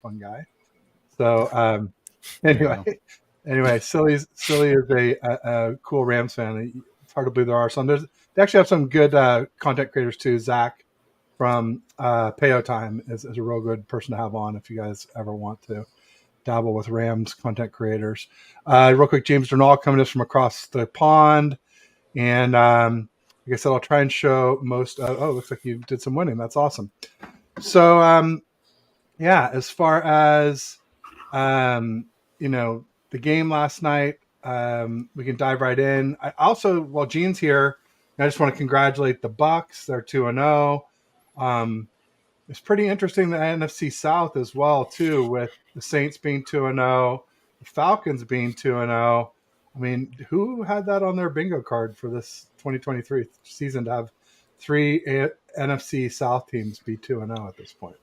fun guy. So anyway, Yeah. Silly is a cool Rams fan. It's hard to believe there are some. They actually have some good content creators too. Zach from Payo Time is a real good person to have on if you guys ever want to dabble with Rams content creators. Real quick, James Durnall coming to us from across the pond. And like I said, I'll try and show most. Looks like you did some winning. That's awesome. So, as far as the game last night, we can dive right in. I also, while Gene's here, I just want to congratulate the Bucks. They're 2-0. It's pretty interesting, the NFC South as well too, with the Saints being 2-0, the Falcons being 2-0. I mean, who had that on their bingo card for this 2023 season to have three NFC South teams be 2-0 at this point?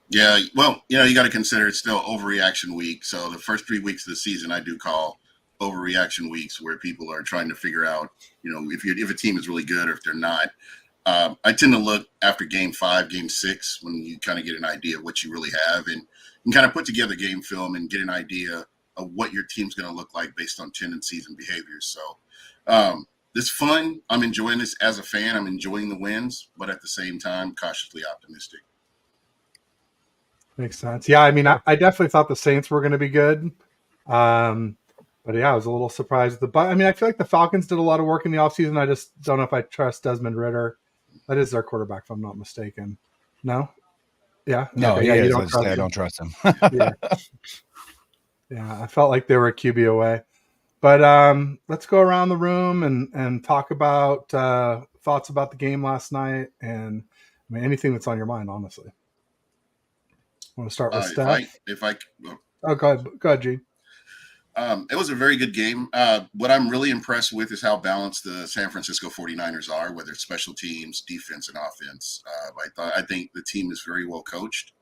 Yeah, well, you got to consider it's still overreaction week. So the first 3 weeks of the season, I do call overreaction weeks, where people are trying to figure out, if a team is really good or if they're not. I tend to look after game 5, game 6, when you kind of get an idea of what you really have, and kind of put together game film and get an idea of what your team's going to look like based on tendencies and behaviors. So this is fun. I'm enjoying this as a fan. I'm enjoying the wins, but at the same time, cautiously optimistic. Makes sense. Yeah, I mean, I definitely thought the Saints were going to be good. But yeah, I was a little surprised. I feel like the Falcons did a lot of work in the offseason. I just don't know if I trust Desmond Ritter. That is their quarterback, if I'm not mistaken. No? Yeah? No, okay, yeah, you don't trust him. I don't trust him. Yeah, I felt like they were a QB away. But let's go around the room and talk about thoughts about the game last night, and anything that's on your mind, honestly. Want to start with Steph? Go ahead, Gene. It was a very good game. What I'm really impressed with is how balanced the San Francisco 49ers are, whether it's special teams, defense, and offense. I think the team is very well coached,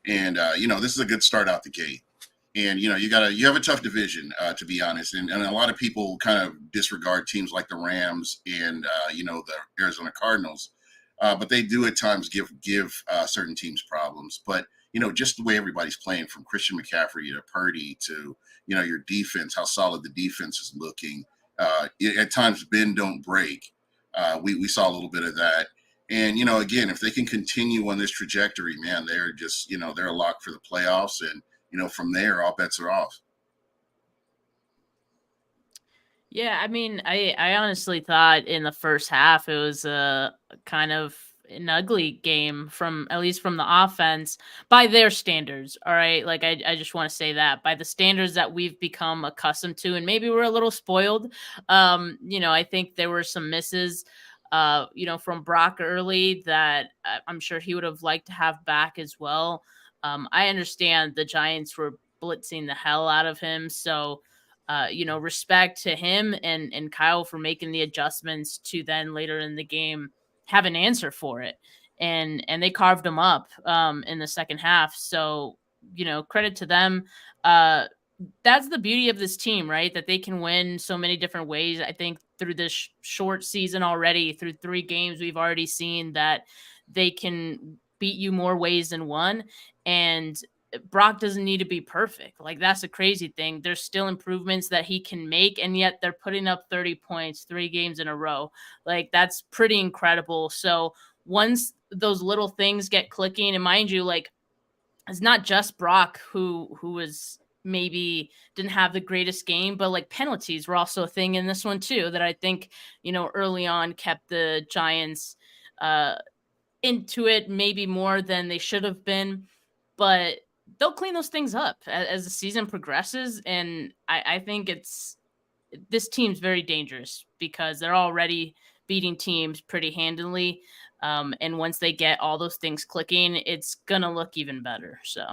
and this is a good start out the gate. And you have a tough division, to be honest, and a lot of people kind of disregard teams like the Rams and the Arizona Cardinals, but they do at times give certain teams problems. But just the way everybody's playing, from Christian McCaffrey to Purdy to your defense, how solid the defense is looking. At times, bend don't break. We saw a little bit of that. And, again, if they can continue on this trajectory, man, they're just, they're a lock for the playoffs. And, from there, all bets are off. Yeah, I honestly thought in the first half it was a kind of an ugly game, at least from the offense, by their standards. All right. Like, I just want to say that by the standards that we've become accustomed to, and maybe we're a little spoiled. I think there were some misses, from Brock early that I'm sure he would have liked to have back as well. I understand the Giants were blitzing the hell out of him. So, respect to him and Kyle for making the adjustments to then later in the game have an answer for it. And they carved him up in the second half. So, credit to them. That's the beauty of this team, right? That they can win so many different ways. I think through this short season already, through 3 games, we've already seen that they can beat you more ways than one. And Brock doesn't need to be perfect. Like, that's a crazy thing. There's still improvements that he can make, and yet they're putting up 30 points 3 games in a row. Like, that's pretty incredible. So once those little things get clicking, and mind you, like, it's not just Brock who was maybe didn't have the greatest game, but like penalties were also a thing in this one too, that I think, early on kept the Giants into it maybe more than they should have been, but they'll clean those things up as the season progresses. And I think this team's very dangerous because they're already beating teams pretty handily. And once they get all those things clicking, it's going to look even better. So.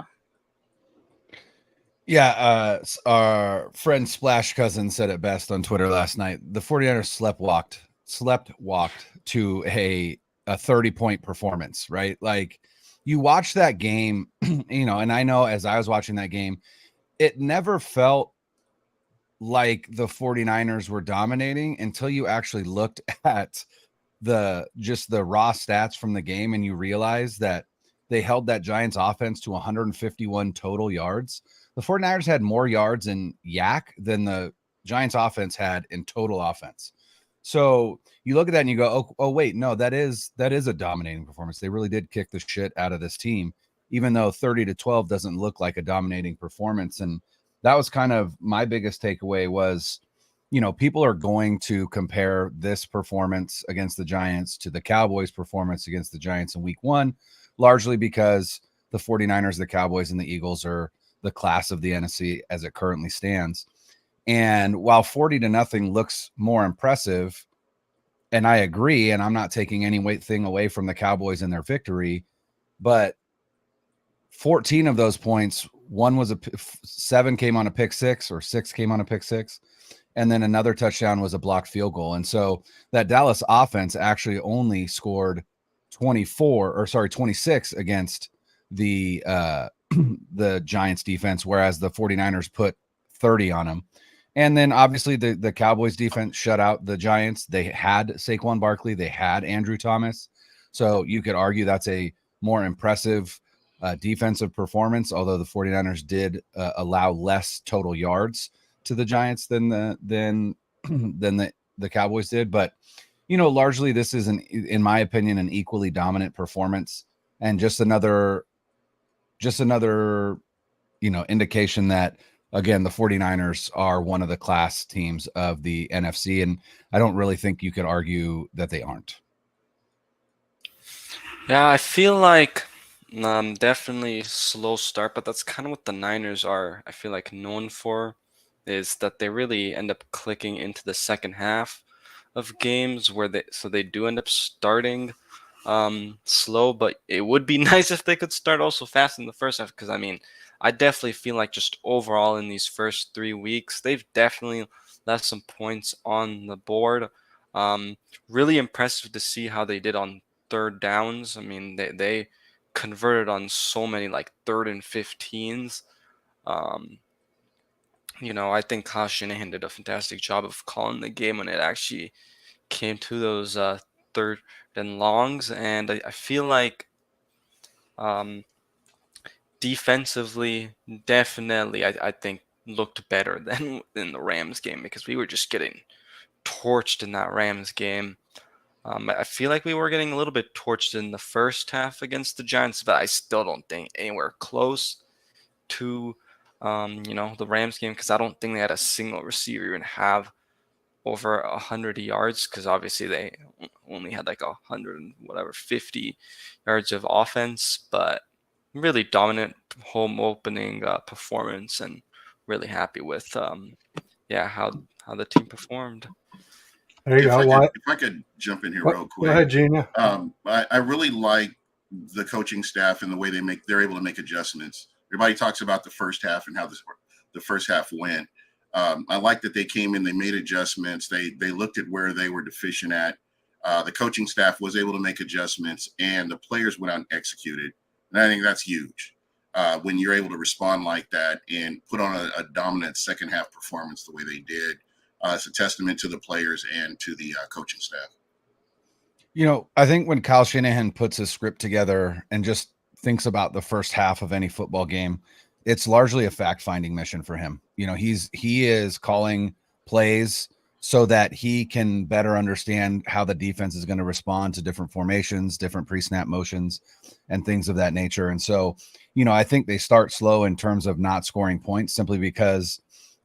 Yeah, our friend Splash Cousin said it best on Twitter last night. The 49ers slept walked to a 30-point performance, right? Like, you watch that game, and I know as I was watching that game, it never felt like the 49ers were dominating until you actually looked at the raw stats from the game, and you realize that they held that Giants offense to 151 total yards. The 49ers had more yards in yak than the Giants offense had in total offense. So you look at that and you go, oh wait, no, that is a dominating performance. They really did kick the shit out of this team, even though 30-12 doesn't look like a dominating performance. And that was kind of my biggest takeaway was, people are going to compare this performance against the Giants to the Cowboys' performance against the Giants in week 1, largely because the 49ers, the Cowboys, and the Eagles are the class of the NFC as it currently stands. And while 40-0 looks more impressive, and I agree, and I'm not taking any thing away from the Cowboys and their victory, but 14 of those points, 7 came on a pick 6, or 6 came on a pick 6, and then another touchdown was a blocked field goal. And so that Dallas offense actually only scored 26 against the the Giants defense, whereas the 49ers put 30 on them. And then obviously the Cowboys defense shut out the Giants. They had Saquon Barkley, they had Andrew Thomas. So you could argue that's a more impressive defensive performance, although the 49ers did allow less total yards to the Giants than the Cowboys did. But largely this is in my opinion, an equally dominant performance, and just another indication that, again, the 49ers are one of the class teams of the NFC, and I don't really think you could argue that they aren't. Yeah, I feel like definitely slow start, but that's kind of what the Niners are, I feel like, known for, is that they really end up clicking into the second half of games where they do end up starting slow, but it would be nice if they could start also fast in the first half, because I definitely feel like just overall in these first 3 weeks, they've definitely left some points on the board. Really impressive to see how they did on third downs. They converted on so many like 3rd and 15s. I think Kyle Shanahan did a fantastic job of calling the game when it actually came to those 3rd and longs, and I feel like defensively, definitely, I think looked better than in the Rams game, because we were just getting torched in that Rams game. I feel like we were getting a little bit torched in the first half against the Giants, but I still don't think anywhere close to the Rams game, because I don't think they had a single receiver even have over 100 yards, because obviously they only had like 150 yards of offense, but really dominant home opening performance, and really happy with how the team performed. There you go. If I could jump in here real quick. Go ahead, Gina. I really like the coaching staff and the way they're able to make adjustments. Everybody talks about the first half and how the first half went. I like that they came in, they made adjustments. They looked at where they were deficient at. The coaching staff was able to make adjustments, and the players went out and executed. And I think that's huge when you're able to respond like that and put on a dominant second half performance the way they did. It's a testament to the players and to the coaching staff. I think when Kyle Shanahan puts his script together and just thinks about the first half of any football game, it's largely a fact-finding mission for him. He is calling plays so that he can better understand how the defense is going to respond to different formations, different pre-snap motions, and things of that nature. And so, I think they start slow in terms of not scoring points, simply because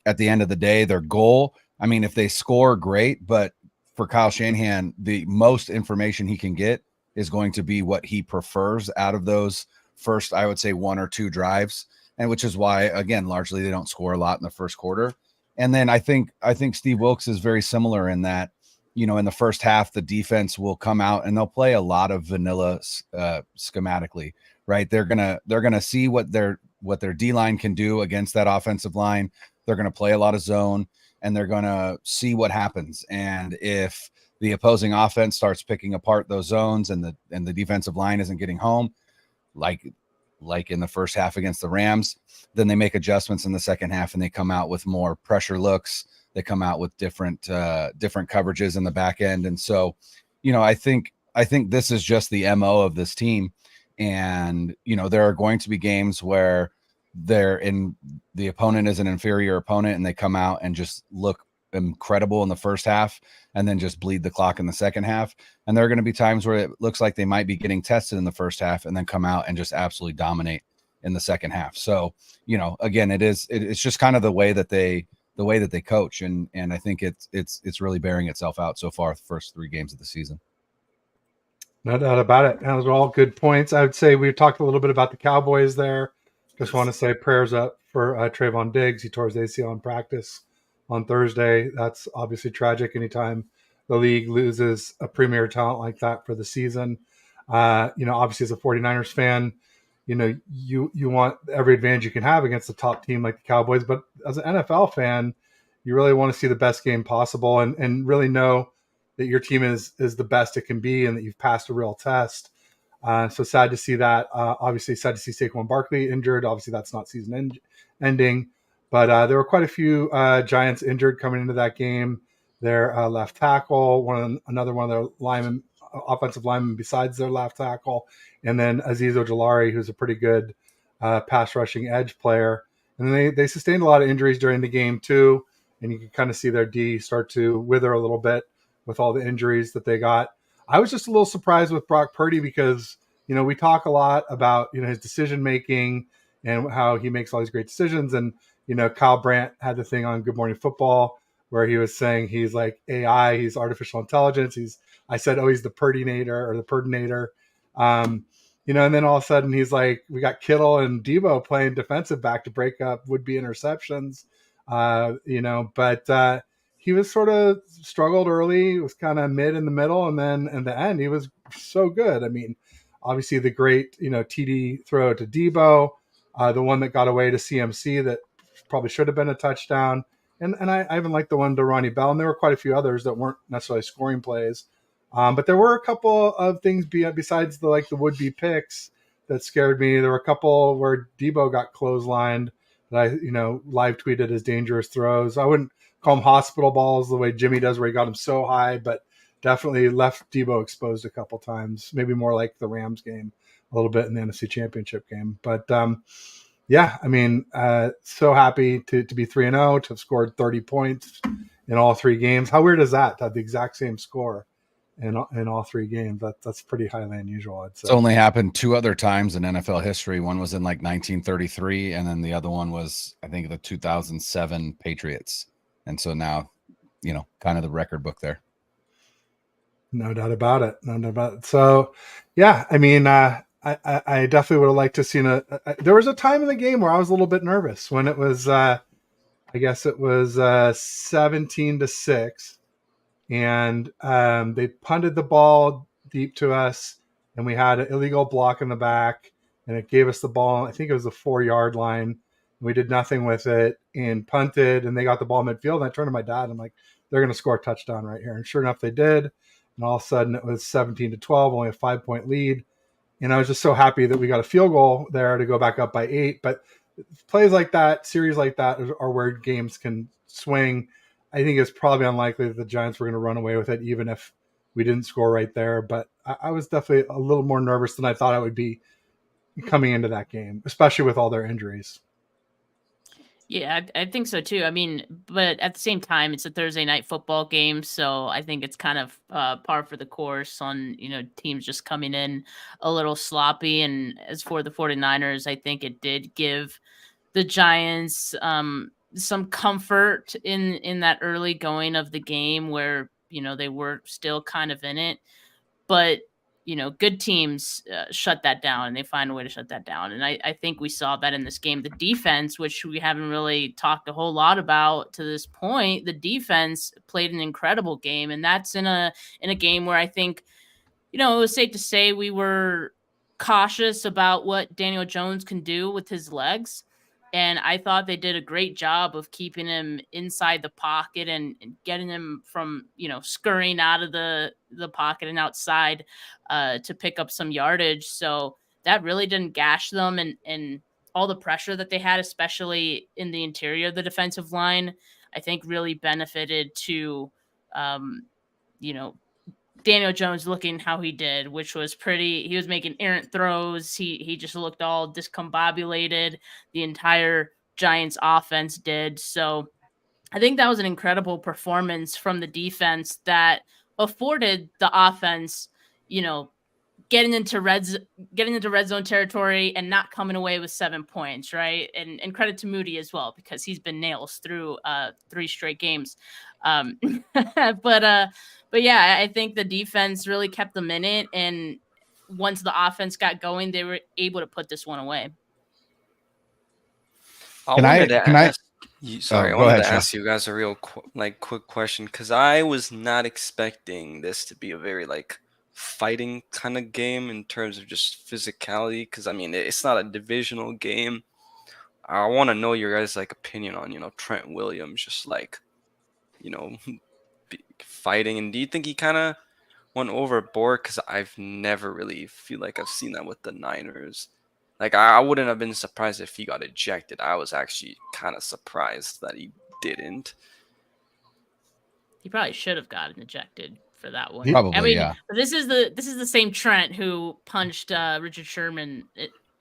at the end of the day, their goal, if they score, great, but for Kyle Shanahan, the most information he can get is going to be what he prefers out of those first, I would say, 1 or 2 drives. And which is why, again, largely they don't score a lot in the first quarter. And then I think Steve Wilks is very similar in that, in the first half, the defense will come out and they'll play a lot of vanilla schematically, right? They're gonna see what their D-line can do against that offensive line. They're gonna play a lot of zone, and they're gonna see what happens. And if the opposing offense starts picking apart those zones and the defensive line isn't getting home, like in the first half against the Rams, then they make adjustments in the second half and they come out with more pressure looks. They come out with different coverages in the back end. And so, I think this is just the MO of this team. And, there are going to be games where the opponent is an inferior opponent and they come out and just look incredible in the first half and then just bleed the clock in the second half. And there are going to be times where it looks like they might be getting tested in the first half and then come out and just absolutely dominate in the second half. So, again, it's just kind of the way that they coach. And I think it's really bearing itself out so far the first 3 games of the season. No doubt about it. Those are all good points. I would say we talked a little bit about the Cowboys there. Just want to say prayers up for Trayvon Diggs. He tore his ACL in practice on Thursday. That's obviously tragic anytime the league loses a premier talent like that for the season. Obviously as a 49ers fan, you want every advantage you can have against a top team like the Cowboys. But as an NFL fan, you really want to see the best game possible and really know that your team is the best it can be and that you've passed a real test. So sad to see that. Obviously sad to see Saquon Barkley injured. Obviously that's not season ending. But there were quite a few Giants injured coming into that game. Their left tackle, another one of their offensive linemen besides their left tackle, and then Azeez Ojulari, who's a pretty good pass rushing edge player. And then they sustained a lot of injuries during the game too, and you can kind of see their D start to wither a little bit with all the injuries that they got. I was just a little surprised with Brock Purdy because, we talk a lot about, his decision making and how he makes all these great decisions. And, Kyle Brandt had the thing on Good Morning Football where he was saying he's like AI, he's artificial intelligence. he's the Purdynator or the Purdinator. And then all of a sudden he's like, we got Kittle and Debo playing defensive back to break up would-be interceptions, but he was sort of struggled early, was kind of mid in the middle, and then in the end, he was so good. I mean, obviously the great, TD throw to Debo, the one that got away to CMC that probably should have been a touchdown. And I even liked the one to Ronnie Bell, and there were quite a few others that weren't necessarily scoring plays. But there were a couple of things besides the would-be picks that scared me. There were a couple where Debo got clotheslined that I, live tweeted as dangerous throws. I wouldn't call them hospital balls the way Jimmy does, where he got him so high, but definitely left Debo exposed a couple times, maybe more like the Rams game a little bit in the NFC Championship game. But so happy to be 3-0, to have scored 30 points in all 3 games. How weird is that? To have the exact same score in all 3 games. That's pretty highly unusual, I'd say. It's only happened 2 other times in NFL history. One was in 1933, and then the other one was, I think, the 2007 Patriots. And so now, kind of the record book there. No doubt about it. So, yeah, I mean, I definitely would have liked to seen there was a time in the game where I was a little bit nervous when it was, I guess it was 17-6, and they punted the ball deep to us, and we had an illegal block in the back, and it gave us the ball. I think it was the 4-yard line. We did nothing with it and punted, and they got the ball midfield. And I turned to my dad. And I'm like, they're going to score a touchdown right here. And sure enough, they did. And all of a sudden it was 17-12, only a 5-point lead. And I was just so happy that we got a field goal there to go back up by 8. But plays like that, series like that are where games can swing. I think it's probably unlikely that the Giants were going to run away with it, even if we didn't score right there. But I was definitely a little more nervous than I thought I would be coming into that game, especially with all their injuries. Yeah, I think so too. I mean, but at the same time, it's a Thursday night football game, so I think it's kind of par for the course on, teams just coming in a little sloppy. And as for the 49ers, I think it did give the Giants some comfort in that early going of the game where, they were still kind of in it. But good teams shut that down, and they find a way to shut that down. And I think we saw that in this game. The defense, which we haven't really talked a whole lot about to this point, the defense played an incredible game. And that's in a game where I think, it was safe to say we were cautious about what Daniel Jones can do with his legs. And I thought they did a great job of keeping him inside the pocket and getting him from, scurrying out of the pocket and outside to pick up some yardage. So that really didn't gash them. And all the pressure that they had, especially in the interior of the defensive line, I think really benefited to, Daniel Jones looking how he did, which was pretty. He was making errant throws. He just looked all discombobulated. The entire Giants offense did. So I think that was an incredible performance from the defense that afforded the offense, getting into red zone territory and not coming away with 7 points, right? And credit to Moody as well, because he's been nails through 3 straight games. But yeah, I think the defense really kept them in it, and once the offense got going, they were able to put this one away. I Can wanted to I ask you, sorry, I go wanted ahead, to Sean. ask you guys a real quick question, because I was not expecting this to be a very fighting kind of game in terms of just physicality, because I mean it's not a divisional game. I want to know your guys' opinion on Trent Williams just fighting, and do you think he kind of went overboard? Because I've never really feel like I've seen that with the Niners. I wouldn't have been surprised if he got ejected. I was actually kind of surprised that he didn't. He probably should have gotten ejected for that one. Probably, I mean, yeah. but this is the same Trent who punched Richard Sherman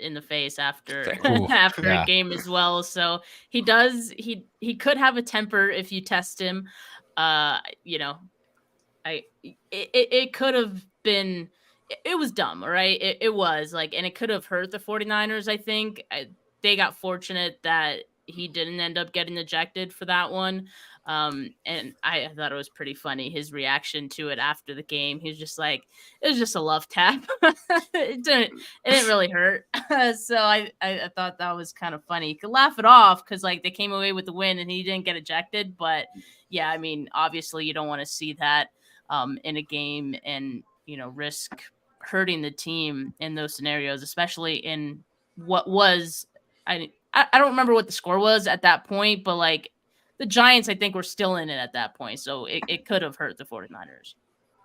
in the face after Ooh, after yeah. a game as well. So he could have a temper if you test him. It could have been. It was dumb, all right? It was and it could have hurt the 49ers, I think. They got fortunate that he didn't end up getting ejected for that one. And I thought it was pretty funny, his reaction to it after the game. He was just like, it was just a love tap. It didn't really hurt. So I thought that was kind of funny. You could laugh it off because they came away with the win and he didn't get ejected. But yeah, I mean, obviously you don't want to see that in a game and risk hurting the team in those scenarios, especially in what was I don't remember what the score was at that point, but the Giants, I think, were still in it at that point, so it could have hurt the 49ers.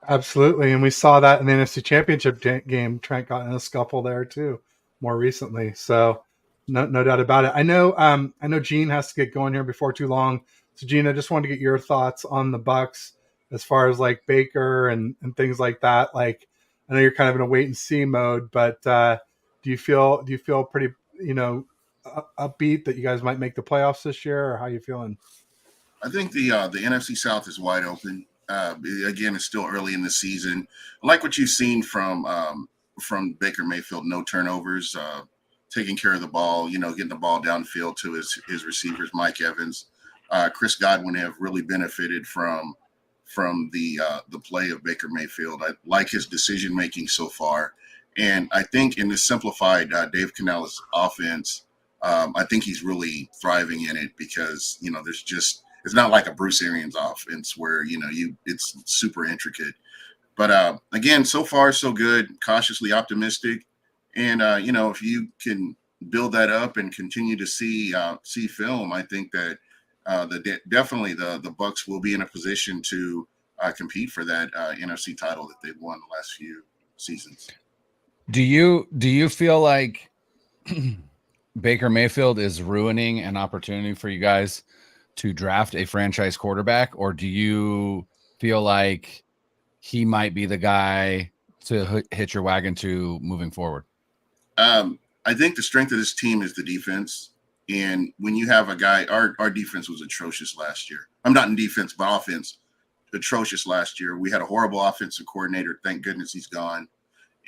Absolutely, and we saw that in the NFC Championship game. Trent got in a scuffle there too, more recently. So no doubt about it. I know Gene has to get going here before too long. So Gene, I just wanted to get your thoughts on the Bucs as far as Baker and things like that. I know you're kind of in a wait and see mode, but do you feel pretty upbeat that you guys might make the playoffs this year, or how are you feeling? I think the NFC South is wide open. Again, it's still early in the season. I like what you've seen from Baker Mayfield. No turnovers, taking care of the ball. Getting the ball downfield to his receivers. Mike Evans, Chris Godwin have really benefited from the play of Baker Mayfield. I like his decision making so far, and I think in the simplified Dave Canales offense, I think he's really thriving in it because there's just. It's not like a Bruce Arians offense where it's super intricate. But again, so far so good. Cautiously optimistic, and if you can build that up and continue to see film, I think that definitely the Bucs will be in a position to compete for that NFC title that they've won the last few seasons. Do you feel like Baker Mayfield is ruining an opportunity for you guys to draft a franchise quarterback, or do you feel like he might be the guy to hit your wagon to moving forward? I think the strength of this team is the defense. And when you have a guy, our defense was atrocious last year. I'm not in defense, but offense, atrocious last year. We had a horrible offensive coordinator. Thank goodness he's gone.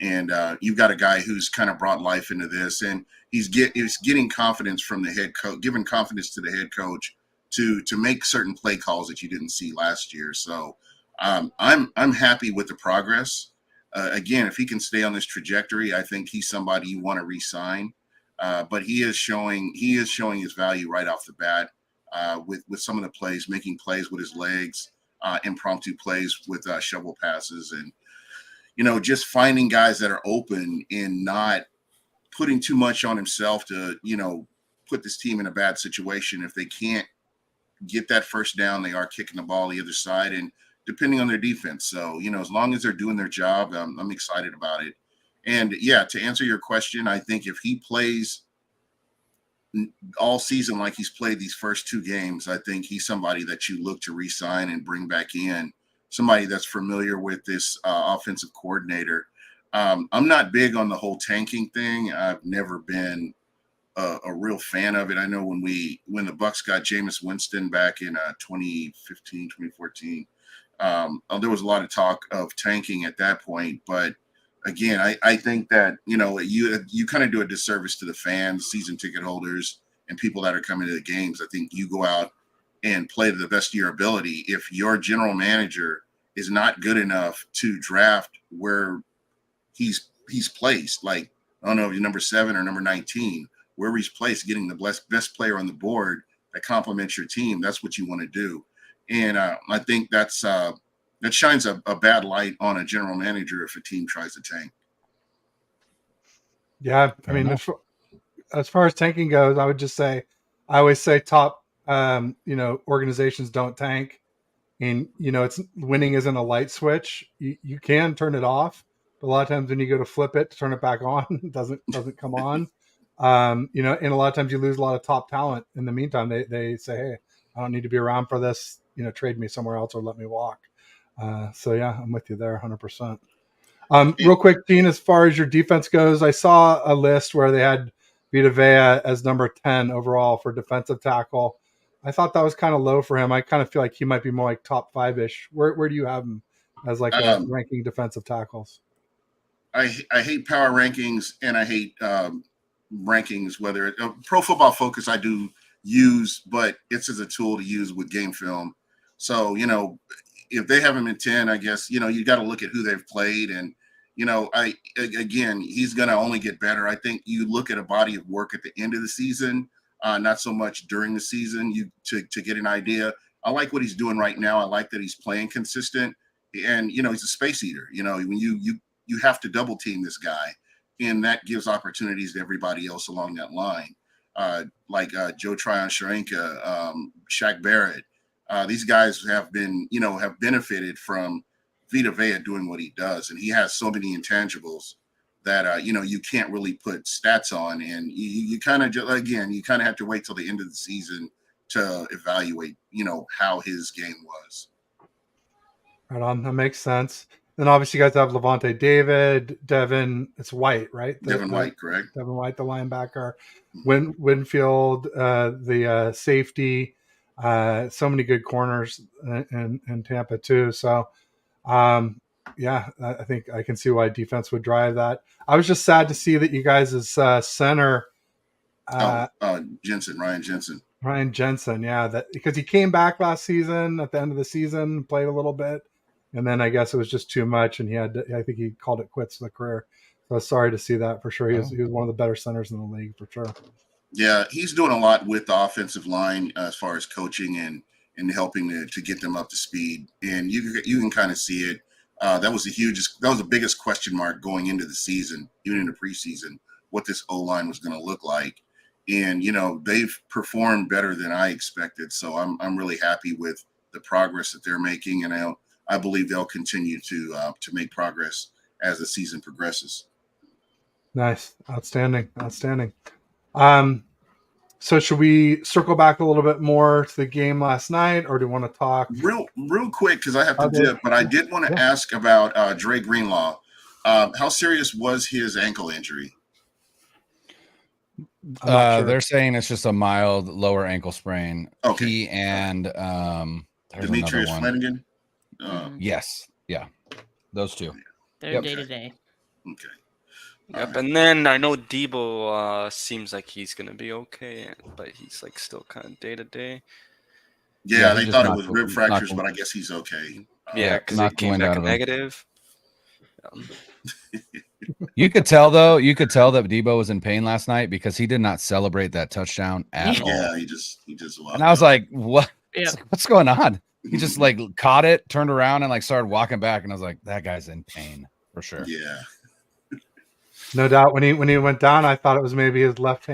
And you've got a guy who's kind of brought life into this, and he's getting confidence from the head coach, giving confidence to the head coach to make certain play calls that you didn't see last year. So I'm happy with the progress. Again, if he can stay on this trajectory, I think he's somebody you want to re-sign. But he is showing his value right off the bat with some of the plays, making plays with his legs, impromptu plays with shovel passes, and just finding guys that are open and not putting too much on himself to put this team in a bad situation. If they can't get that first down, they are kicking the ball the other side, and depending on their defense. So, as long as they're doing their job, I'm excited about it. And yeah, to answer your question, I think if he plays all season like he's played these first 2 games, I think he's somebody that you look to re-sign and bring back in somebody that's familiar with this offensive coordinator. I'm not big on the whole tanking thing. I've never been a real fan of it. I know when the Bucks got Jameis Winston back in 2015, 2014, there was a lot of talk of tanking at that point. But again, I think that, you kind of do a disservice to the fans, season ticket holders, and people that are coming to the games. I think you go out and play to the best of your ability. If your general manager is not good enough to draft where he's placed, like, I don't know if you're number 7 or number 19, wherever he's placed, getting the best player on the board that complements your team, that's what you want to do. And I think that shines a bad light on a general manager if a team tries to tank. Yeah, I mean, as far as tanking goes, I would just say, I always say top, organizations don't tank. And, it's winning isn't a light switch. You can turn it off, but a lot of times when you go to flip it to turn it back on, it doesn't come on. And a lot of times you lose a lot of top talent. In the meantime, they say, hey, I don't need to be around for this, trade me somewhere else or let me walk. So yeah, I'm with you there 100%. Real quick, Dean, as far as your defense goes, I saw a list where they had Vita Vea as number 10 overall for defensive tackle. I thought that was kind of low for him. I kind of feel like he might be more like top 5-ish. Where do you have him as like a ranking defensive tackles? I hate power rankings, and I hate rankings, whether Pro Football Focus I do use, but it's as a tool to use with game film. So, if they have him in 10, I guess, you got to look at who they've played. And, again, he's going to only get better. I think you look at a body of work at the end of the season, not so much during the season, to get an idea. I like what he's doing right now. I like that he's playing consistent, and, he's a space eater. When you have to double team this guy, and that gives opportunities to everybody else along that line. Like Joe Tryon-Shoyinka, Shaq Barrett. These guys have benefited from Vita Vea doing what he does. And he has so many intangibles that, you can't really put stats on. And you kind of have to wait till the end of the season to evaluate, how his game was. Right on. That makes sense. Then obviously you guys have Levante David, Devin, it's White, right? Devin White, correct. Devin White, the linebacker. Winfield, the safety. So many good corners in Tampa too. So, I think I can see why defense would drive that. I was just sad to see that you guys' center. Ryan Jensen. Ryan Jensen, yeah, because he came back last season at the end of the season, played a little bit, and then I guess it was just too much, and I think he called it quits for the career. So I was sorry to see that for sure. He was one of the better centers in the league for sure. Yeah, he's doing a lot with the offensive line as far as coaching and helping to get them up to speed. And you can kind of see it. That was the biggest question mark going into the season, even in the preseason, what this O-line was going to look like. And, they've performed better than I expected. So I'm really happy with the progress that they're making. And I believe they'll continue to make progress as the season progresses. Nice. Outstanding. So should we circle back a little bit more to the game last night, or do you want to talk real quick? Cause I have to dip, but I did want to ask about Dre Greenlaw. How serious was his ankle injury? Sure. They're saying it's just a mild lower ankle sprain. Okay. He and Demetrius Flanagan. Yes. Yeah. Those two. They're day to day. Okay. Yep, and then I know Debo seems like he's gonna be okay, but he's like still kind of day to day. Yeah, they thought it was rib fractures, but I guess he's okay. Yeah, because he came back negative. You could tell that Debo was in pain last night because he did not celebrate that touchdown at all. Yeah, he just. And I was like, "What? Yeah. What's going on?" He just like caught it, turned around, and like started walking back. And I was like, "That guy's in pain for sure." Yeah. No doubt. When he went down, I thought it was maybe his left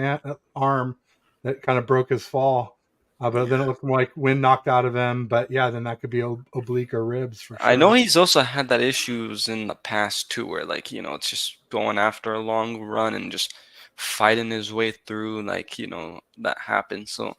arm that kind of broke his fall. But then it looked more like wind knocked out of him. But yeah, then that could be oblique or ribs for sure. I know he's also had that issues in the past too, where like, it's just going after a long run and just fighting his way through, like, that happened. So,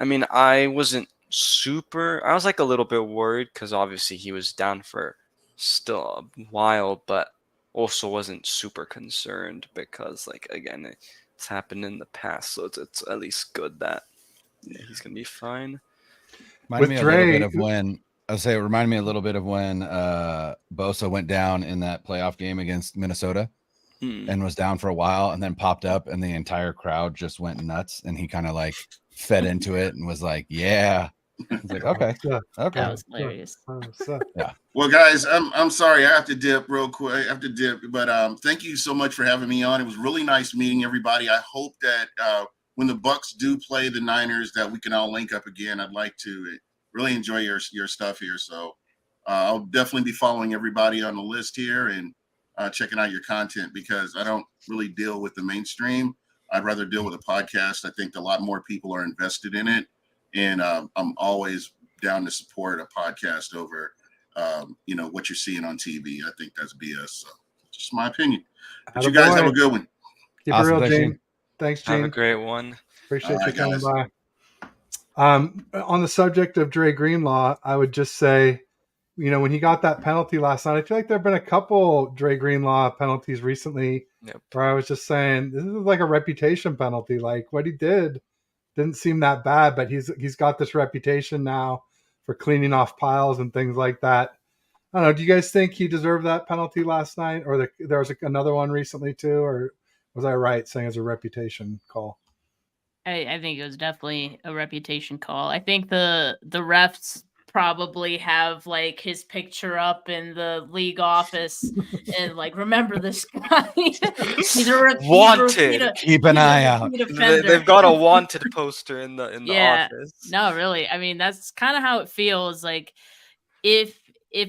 I mean, I wasn't super. I was like a little bit worried because obviously he was down for still a while, but also wasn't super concerned because, like, again, it's happened in the past, so it's at least good that he's gonna be fine. Reminded With me a little bit Dre, of when I say it reminded me a little bit of when Bosa went down in that playoff game against Minnesota Hmm. and was down for a while and then popped up and the entire crowd just went nuts and he kind of like fed into it and was like, yeah. It's like, okay. Okay. That was hilarious. Well, guys, I'm sorry. I have to dip real quick. I have to dip, but thank you so much for having me on. It was really nice meeting everybody. I hope that when the Bucks do play the Niners, that we can all link up again. I'd like to really enjoy your stuff here. So I'll definitely be following everybody on the list here and checking out your content because I don't really deal with the mainstream. I'd rather deal with a podcast. I think a lot more people are invested in it, and I'm always down to support a podcast over what you're seeing on TV. I think that's BS. So just my opinion. But you guys have a good one. Keep Awesome. it real, Thanks, Gene. Gene. Thanks, Gene. Have a great one. Appreciate All you right, coming guys. by. On the subject of Dre Greenlaw, I would just say, when he got that penalty last night, I feel like there have been a couple Dre Greenlaw penalties recently Yep. where I was just saying, this is like a reputation penalty. Like what he did didn't seem that bad, but he's got this reputation now for cleaning off piles and things like that. I don't know. Do you guys think he deserved that penalty last night, or there was another one recently too, or was I right saying it's a reputation call? I think it was definitely a reputation call. I think the refs probably have like his picture up in the league office and like, remember this guy. He's a Wanted. Keep an eye out. They've got a wanted poster in the Yeah. office. No, really. I mean, that's kind of how it feels. Like if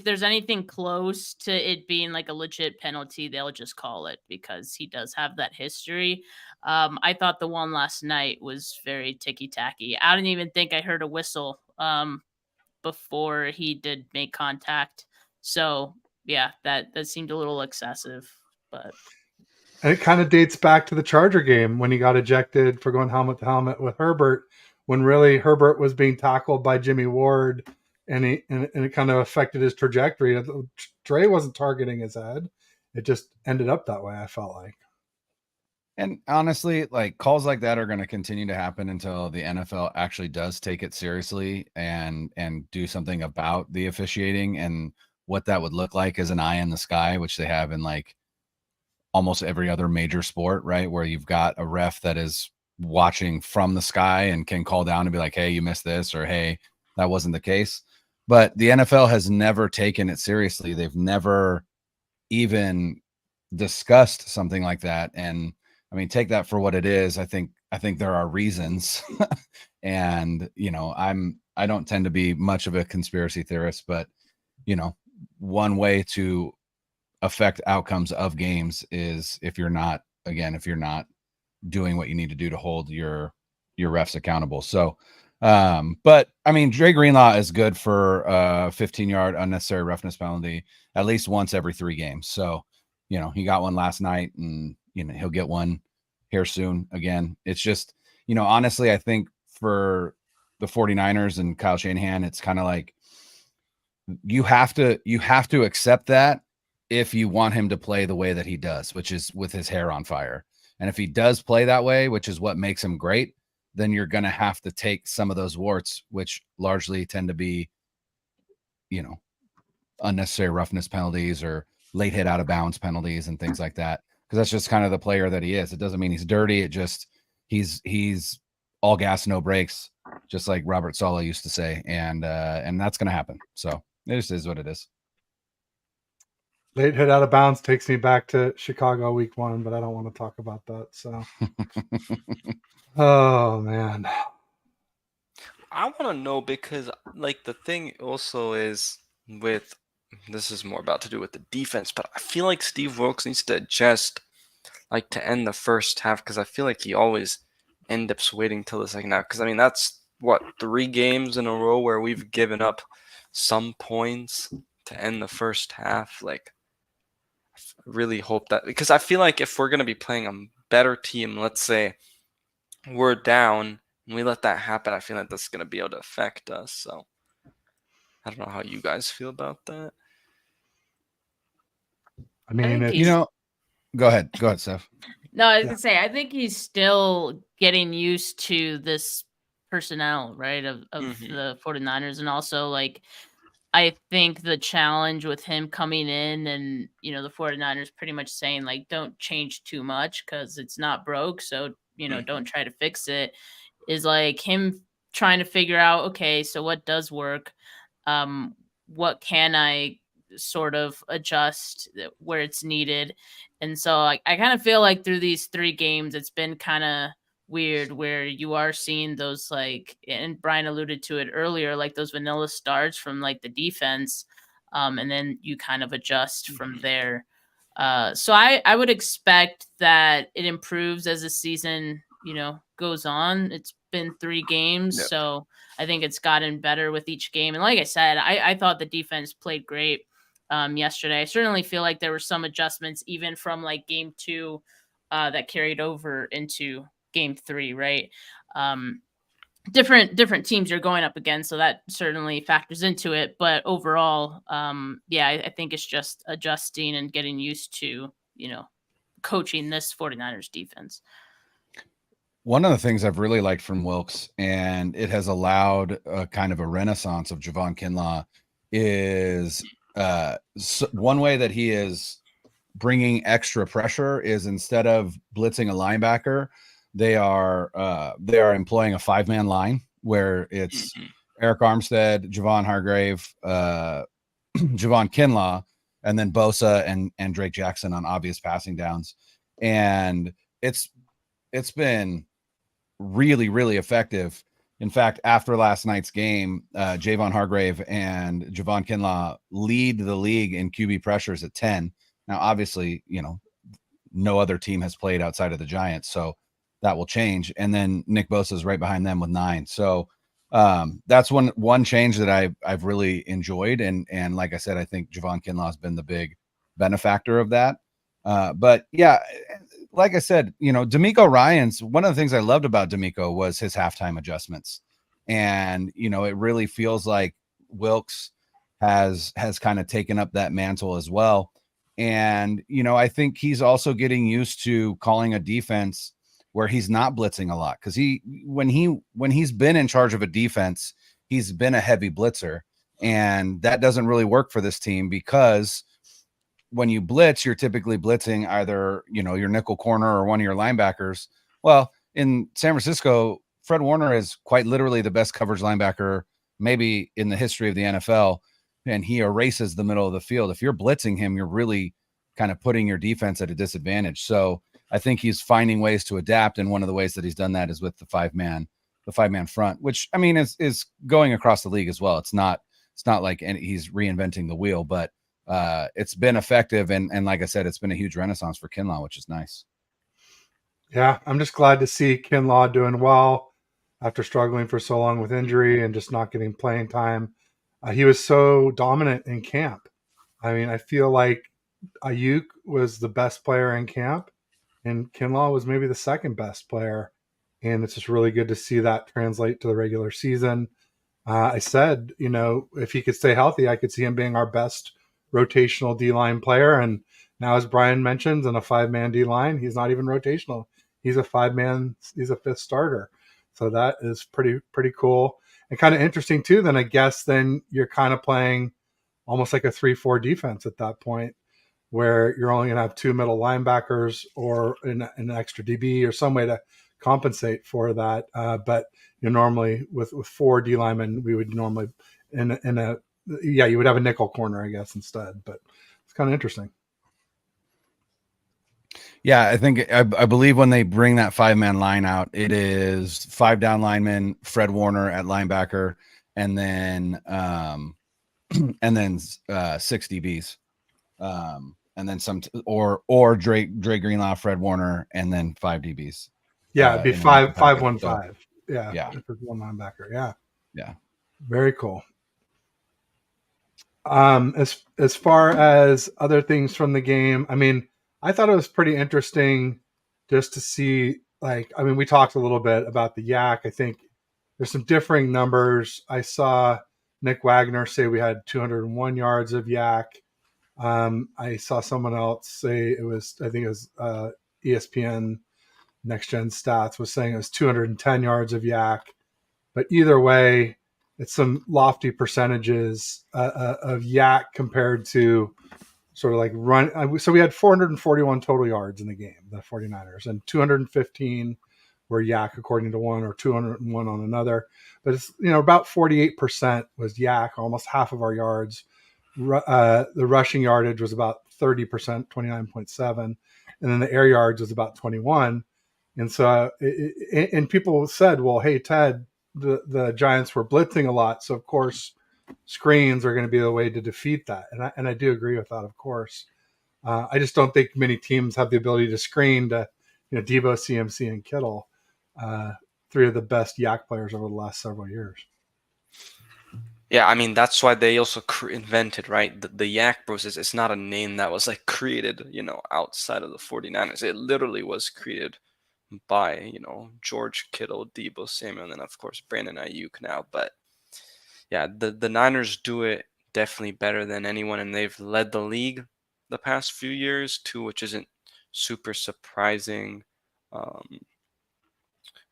there's anything close to it being like a legit penalty, they'll just call it because he does have that history. I thought the one last night was very ticky-tacky. I didn't even think I heard a whistle before he did make contact. So yeah, that seemed a little excessive. But And it kind of dates back to the Charger game when he got ejected for going helmet to helmet with Herbert, when really Herbert was being tackled by Jimmy Ward, and it kind of affected his trajectory. Dre wasn't targeting his head; it just ended up that way. I felt like. And honestly, like calls like that are going to continue to happen until the NFL actually does take it seriously and do something about the officiating and what that would look like as an eye in the sky, which they have in like almost every other major sport, right? Where you've got a ref that is watching from the sky and can call down and be like, hey, you missed this, or hey, that wasn't the case. But the NFL has never taken it seriously. They've never even discussed something like that. And I mean, take that for what it is. I think there are reasons. And, I don't tend to be much of a conspiracy theorist, but, one way to affect outcomes of games is if you're not doing what you need to do to hold your refs accountable. So, but I mean, Dre Greenlaw is good for a 15-yard unnecessary roughness penalty at least once every 3 games. So, he got one last night and, he'll get one here soon again. It's just, honestly, I think for the 49ers and Kyle Shanahan, it's kind of like you have to accept that if you want him to play the way that he does, which is with his hair on fire. And if he does play that way, which is what makes him great, then you're going to have to take some of those warts, which largely tend to be, unnecessary roughness penalties or late hit out of bounds penalties and things like that. Because that's just kind of the player that he is. It doesn't mean he's dirty. It just he's all gas, no brakes, just like Robert Saleh used to say. And that's going to happen. So it just is what it is. Late hit out of bounds takes me back to Chicago week 1, but I don't want to talk about that. So, oh man, I want to know because, like, the thing also is with this is more about to do with the defense, but I feel like Steve Wilkes needs to adjust, like, to end the first half because I feel like he always ends up waiting till the second half. Because I mean, that's what 3 games in a row where we've given up some points to end the first half. Like, I really hope that because I feel like if we're gonna be playing a better team, let's say we're down When we let that happen, I feel like that's going to be able to affect us. So I don't know how you guys feel about that. I mean, think it's, You know, go ahead, Steph. No, I was Yeah. gonna say I think he's still getting used to this personnel, right? Of Mhm. the 49ers, and also like I think the challenge with him coming in and the 49ers pretty much saying like don't change too much because it's not broke, so don't try to fix it, is like him trying to figure out, okay, so what does work? What can I sort of adjust where it's needed? And so I kind of feel like through these 3 games, it's been kind of weird where you are seeing those, like, and Brian alluded to it earlier, like those vanilla starts from like the defense. And then you kind of adjust from there. So I would expect that it improves as the season, goes on. It's been 3 games, Yep. so I think it's gotten better with each game. And like I said, I thought the defense played great yesterday. I certainly feel like there were some adjustments even from like game 2 that carried over into game 3, right? Different teams you're going up against, so that certainly factors into it. But overall, yeah, I think it's just adjusting and getting used to, coaching this 49ers defense. One of the things I've really liked from Wilkes, and it has allowed a kind of a renaissance of Javon Kinlaw, is one way that he is bringing extra pressure is instead of blitzing a linebacker, they are employing a 5-man line where it's Eric Armstead, Javon Hargrave, Javon Kinlaw, and then Bosa and Drake Jackson on obvious passing downs. And it's been really, really effective. In fact, after last night's game, Javon Hargrave and Javon Kinlaw lead the league in QB pressures at 10. Now, obviously, no other team has played outside of the Giants, so that will change. And then Nick Bosa is right behind them with 9. So that's one change that I've really enjoyed. And like I said, I think Javon Kinlaw has been the big benefactor of that. But yeah, like I said, DeMeco Ryans, one of the things I loved about DeMeco was his halftime adjustments. And, it really feels like Wilkes has kind of taken up that mantle as well. And, I think he's also getting used to calling a defense where he's not blitzing a lot. Cause when he's been in charge of a defense, he's been a heavy blitzer, and that doesn't really work for this team because when you blitz, you're typically blitzing either, your nickel corner or one of your linebackers. Well, in San Francisco, Fred Warner is quite literally the best coverage linebacker maybe in the history of the NFL, and he erases the middle of the field. If you're blitzing him, you're really kind of putting your defense at a disadvantage. So I think he's finding ways to adapt, and one of the ways that he's done that is with the 5-man front, which I mean is going across the league as well. It's not like he's reinventing the wheel, but it's been effective, and like I said, it's been a huge renaissance for Kinlaw, which is nice. Yeah, I'm just glad to see Kinlaw doing well after struggling for so long with injury and just not getting playing time. He was so dominant in camp. I mean, I feel like Ayuk was the best player in camp, and Kinlaw was maybe the second best player. And it's just really good to see that translate to the regular season. I said, if he could stay healthy, I could see him being our best rotational D-line player. And now, as Brian mentions, in a 5-man D-line, he's not even rotational. He's a 5-man. He's a 5th starter. So that is pretty cool and kind of interesting too. Then I guess then you're kind of playing almost like a 3-4 defense at that point, where you're only going to have 2 middle linebackers or an extra DB or some way to compensate for that. But normally with 4 D linemen, we would normally you would have a nickel corner, I guess, instead. But it's kind of interesting. Yeah, I think I believe when they bring that 5-man line out, it is 5 down linemen, Fred Warner at linebacker, and then 6 DBs, and then some or Drake Greenlaw, Fred Warner, and then 5 DBs. Yeah, it'd be 5-1-5. So, yeah, one linebacker. Yeah, very cool. As far as other things from the game, I mean, I thought it was pretty interesting just to see like, I mean, we talked a little bit about the yak. I think there's some differing numbers. I saw Nick Wagner say we had 201 yards of yak. I saw someone else say I think it was ESPN Next Gen Stats was saying it was 210 yards of yak. But either way, it's some lofty percentages of yak compared to sort of like run. So we had 441 total yards in the game, the 49ers, and 215 were yak according to one, or 201 on another. But it's, about 48% was yak, almost half of our yards. The rushing yardage was about 30%, 29.7, and then the air yards was about 21. And so, and people said, well, hey, Ted, the Giants were blitzing a lot, so of course screens are going to be the way to defeat that. And I do agree with that, of course. I just don't think many teams have the ability to screen to, Debo, CMC, and Kittle, three of the best yak players over the last several years. Yeah, I mean, that's why they also invented, right? The Yak Bros is not a name that was like created, outside of the 49ers. It literally was created by, George Kittle, Debo Samuel, and then of course Brandon Ayuk now. But yeah, the Niners do it definitely better than anyone, and they've led the league the past few years too, which isn't super surprising.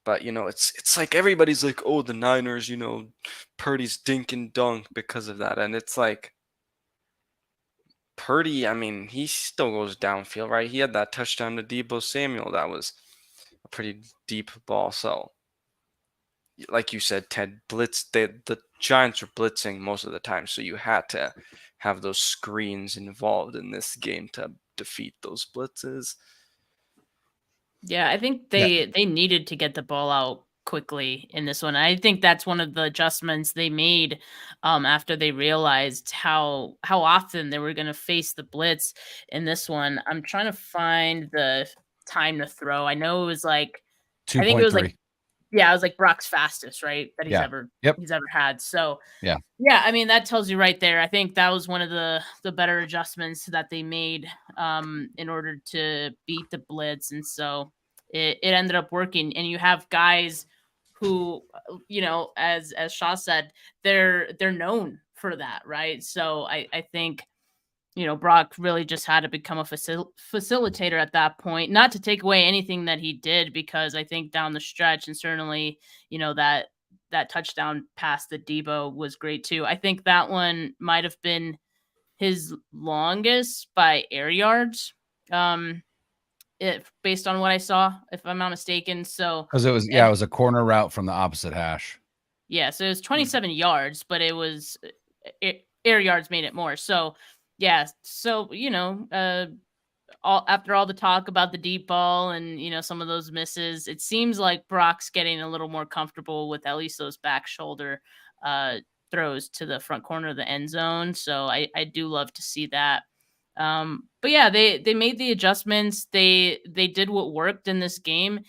But it's like everybody's like, oh, the Niners, Purdy's dink and dunk because of that, and it's like Purdy. I mean, he still goes downfield, right? He had that touchdown to Debo Samuel. That was a pretty deep ball. So, like you said, Ted, the Giants were blitzing most of the time, so you had to have those screens involved in this game to defeat those blitzes. Yeah, I think they needed to get the ball out quickly in this one. I think that's one of the adjustments they made after they realized how often they were going to face the blitz in this one. I'm trying to find the time to throw. I know it was like 2.3. I think it was like, yeah, it was like Brock's fastest, right? That he's he's ever had. So yeah, I mean, that tells you right there. I think that was one of the better adjustments that they made in order to beat the blitz. And so it ended up working. And you have guys who, as Shaw said, they're known for that, right? So I think, Brock really just had to become a facilitator at that point, not to take away anything that he did, because I think down the stretch, and certainly, that touchdown pass to Debo was great too. I think that one might have been his longest by air yards, based on what I saw, if I'm not mistaken. So because it was a corner route from the opposite hash. Yeah, so it was 27 yards, but it was air yards made it more. So yeah, so after all the talk about the deep ball and some of those misses, it seems like Brock's getting a little more comfortable with at least those back shoulder throws to the front corner of the end zone. So I do love to see that. But yeah, they made the adjustments. They did what worked in this game,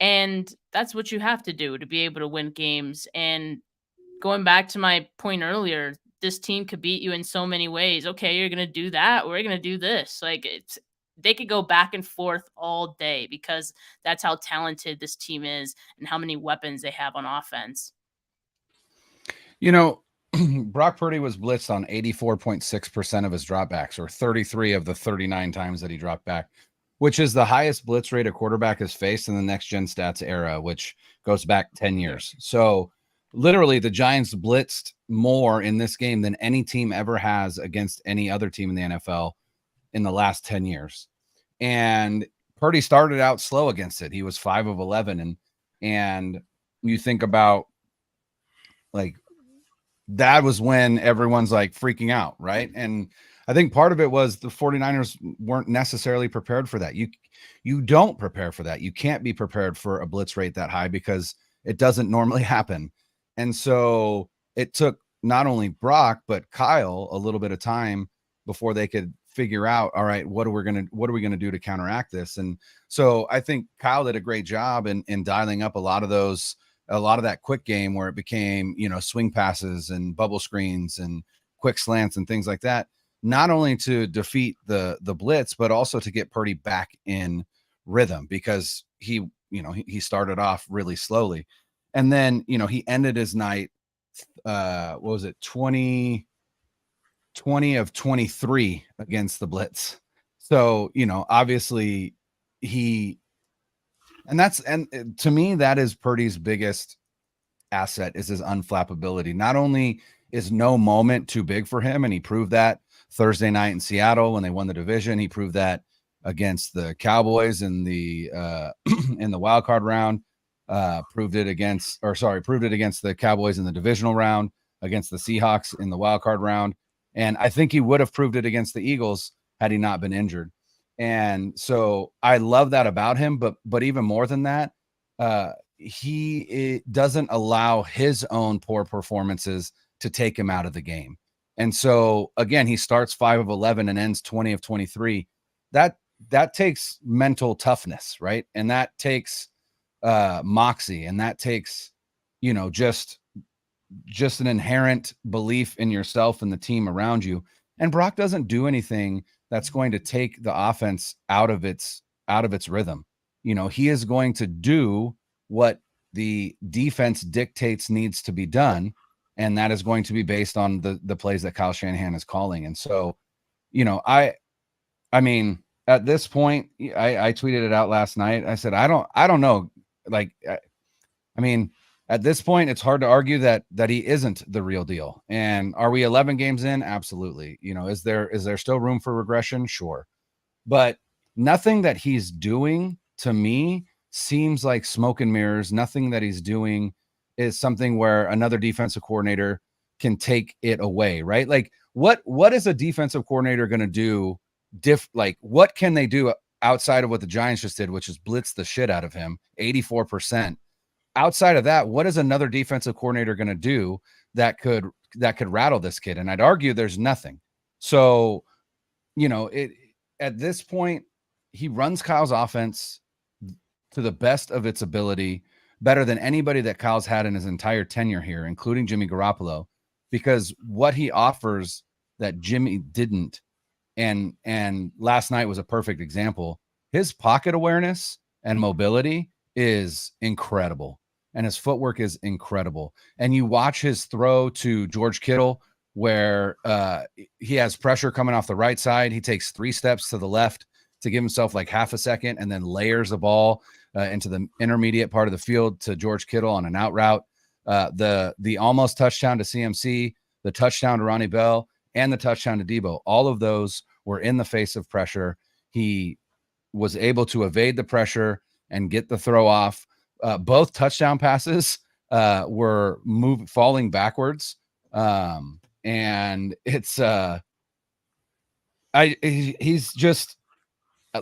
and that's what you have to do to be able to win games. And going back to my point earlier, this team could beat you in so many ways. Okay, you're going to do that. We're going to do this. Like, they could go back and forth all day, because that's how talented this team is and how many weapons they have on offense. Brock Purdy was blitzed on 84.6% of his dropbacks, or 33 of the 39 times that he dropped back, which is the highest blitz rate a quarterback has faced in the Next Gen Stats era, which goes back 10 years. So literally the Giants blitzed more in this game than any team ever has against any other team in the NFL in the last 10 years. And Purdy started out slow against it. He was 5 of 11. And you think about, like, that was when everyone's like freaking out, right? And I think part of it was the 49ers weren't necessarily prepared for that. You don't prepare for that. You can't be prepared for a blitz rate that high, because it doesn't normally happen. And so it took not only Brock, but Kyle a little bit of time before they could figure out, all right, what are we going to do to counteract this? And so I think Kyle did a great job in dialing up a lot of that quick game, where it became, swing passes and bubble screens and quick slants and things like that, not only to defeat the blitz, but also to get Purdy back in rhythm, because he he started off really slowly. And then, he ended his night, what was it, 20 of 23 against the blitz. So, obviously and to me, that is Purdy's biggest asset, is his unflappability. Not only is no moment too big for him, and he proved that Thursday night in Seattle when they won the division. He proved that against the Cowboys in the in the wild card round. Proved it against the Cowboys in the divisional round, against the Seahawks in the wild card round. And I think he would have proved it against the Eagles had he not been injured. And so I love that about him. But even more than that, he doesn't allow his own poor performances to take him out of the game. And so again, he starts 5 of 11 and ends 20 of 23. That takes mental toughness, right? And that takes moxie, and that takes, just an inherent belief in yourself and the team around you. And Brock doesn't do anything that's going to take the offense out of its rhythm. He is going to do what the defense dictates needs to be done, and that is going to be based on the plays that Kyle Shanahan is calling. And so, I mean, at this point, I tweeted it out last night. I said, I don't know. Like, I mean, at this point, it's hard to argue that he isn't the real deal. And are we 11 games in? Absolutely. Is there still room for regression? Sure. But nothing that he's doing to me seems like smoke and mirrors. Nothing that he's doing is something where another defensive coordinator can take it away, right? Like, what is a defensive coordinator going to do? Like, what can they do outside of what the Giants just did, which is blitz the shit out of him, 84%? Outside of that, what is another defensive coordinator going to do that could rattle this kid? And I'd argue there's nothing. So, at this point, he runs Kyle's offense to the best of its ability, better than anybody that Kyle's had in his entire tenure here, including Jimmy Garoppolo, because what he offers that Jimmy didn't, and last night was a perfect example. His pocket awareness and mobility is incredible, and his footwork is incredible. And you watch his throw to George Kittle, where he has pressure coming off the right side. He takes 3 steps to the left to give himself like half a second, and then layers the ball into the intermediate part of the field to George Kittle on an out route. The almost touchdown to CMC, the touchdown to Ronnie Bell, and the touchdown to Debo. All of those were in the face of pressure. He was able to evade the pressure and get the throw off. Both touchdown passes were falling backwards. And it's he's just,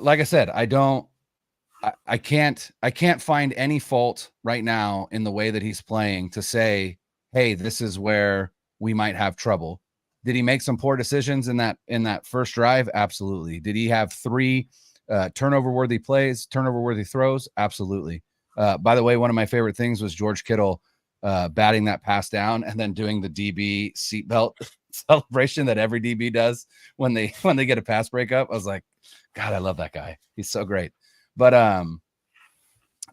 like I said, I can't find any fault right now in the way that he's playing to say, hey, this is where we might have trouble. Did he make some poor decisions in that first drive? Absolutely. Did he have 3 turnover-worthy plays, turnover-worthy throws? Absolutely. By the way, one of my favorite things was George Kittle batting that pass down and then doing the DB seatbelt celebration that every DB does when they get a pass breakup. I was like, God, I love that guy. He's so great. But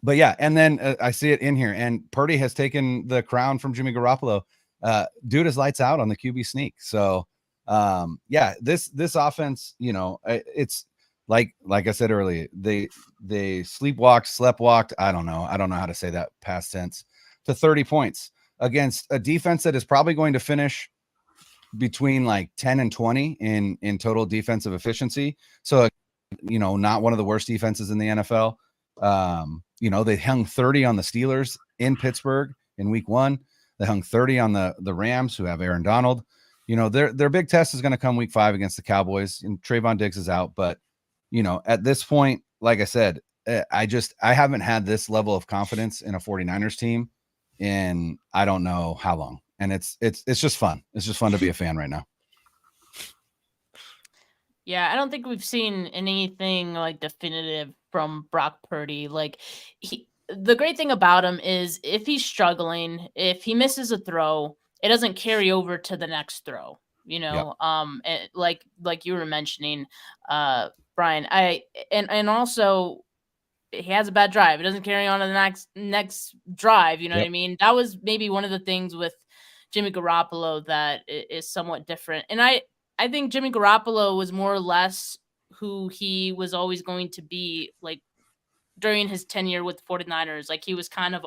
yeah, and then I see it in here, and Purdy has taken the crown from Jimmy Garoppolo. Dude is lights out on the QB sneak. So yeah, this offense, it's like I said earlier, they sleptwalked. I don't know how to say that past tense, to 30 points against a defense that is probably going to finish between like 10 and 20 in total defensive efficiency. So, not one of the worst defenses in the NFL. They hung 30 on the Steelers in Pittsburgh in week 1. They hung 30 on the Rams, who have Aaron Donald. Their big test is going to come week 5 against the Cowboys, and Trayvon Diggs is out. But, at this point, like I said, I haven't had this level of confidence in a 49ers team in I don't know how long. And it's just fun. It's just fun to be a fan right now. Yeah, I don't think we've seen anything like definitive from Brock Purdy. Like, the great thing about him is if he's struggling, if he misses a throw, it doesn't carry over to the next throw. Yep. Like you were mentioning, Brian. And also he has a bad drive. It doesn't carry on to the next drive. You know what Yep. I mean? That was maybe one of the things with Jimmy Garoppolo that is somewhat different. And I think Jimmy Garoppolo was more or less who he was always going to be, like, during his tenure with the 49ers. Like, he was kind of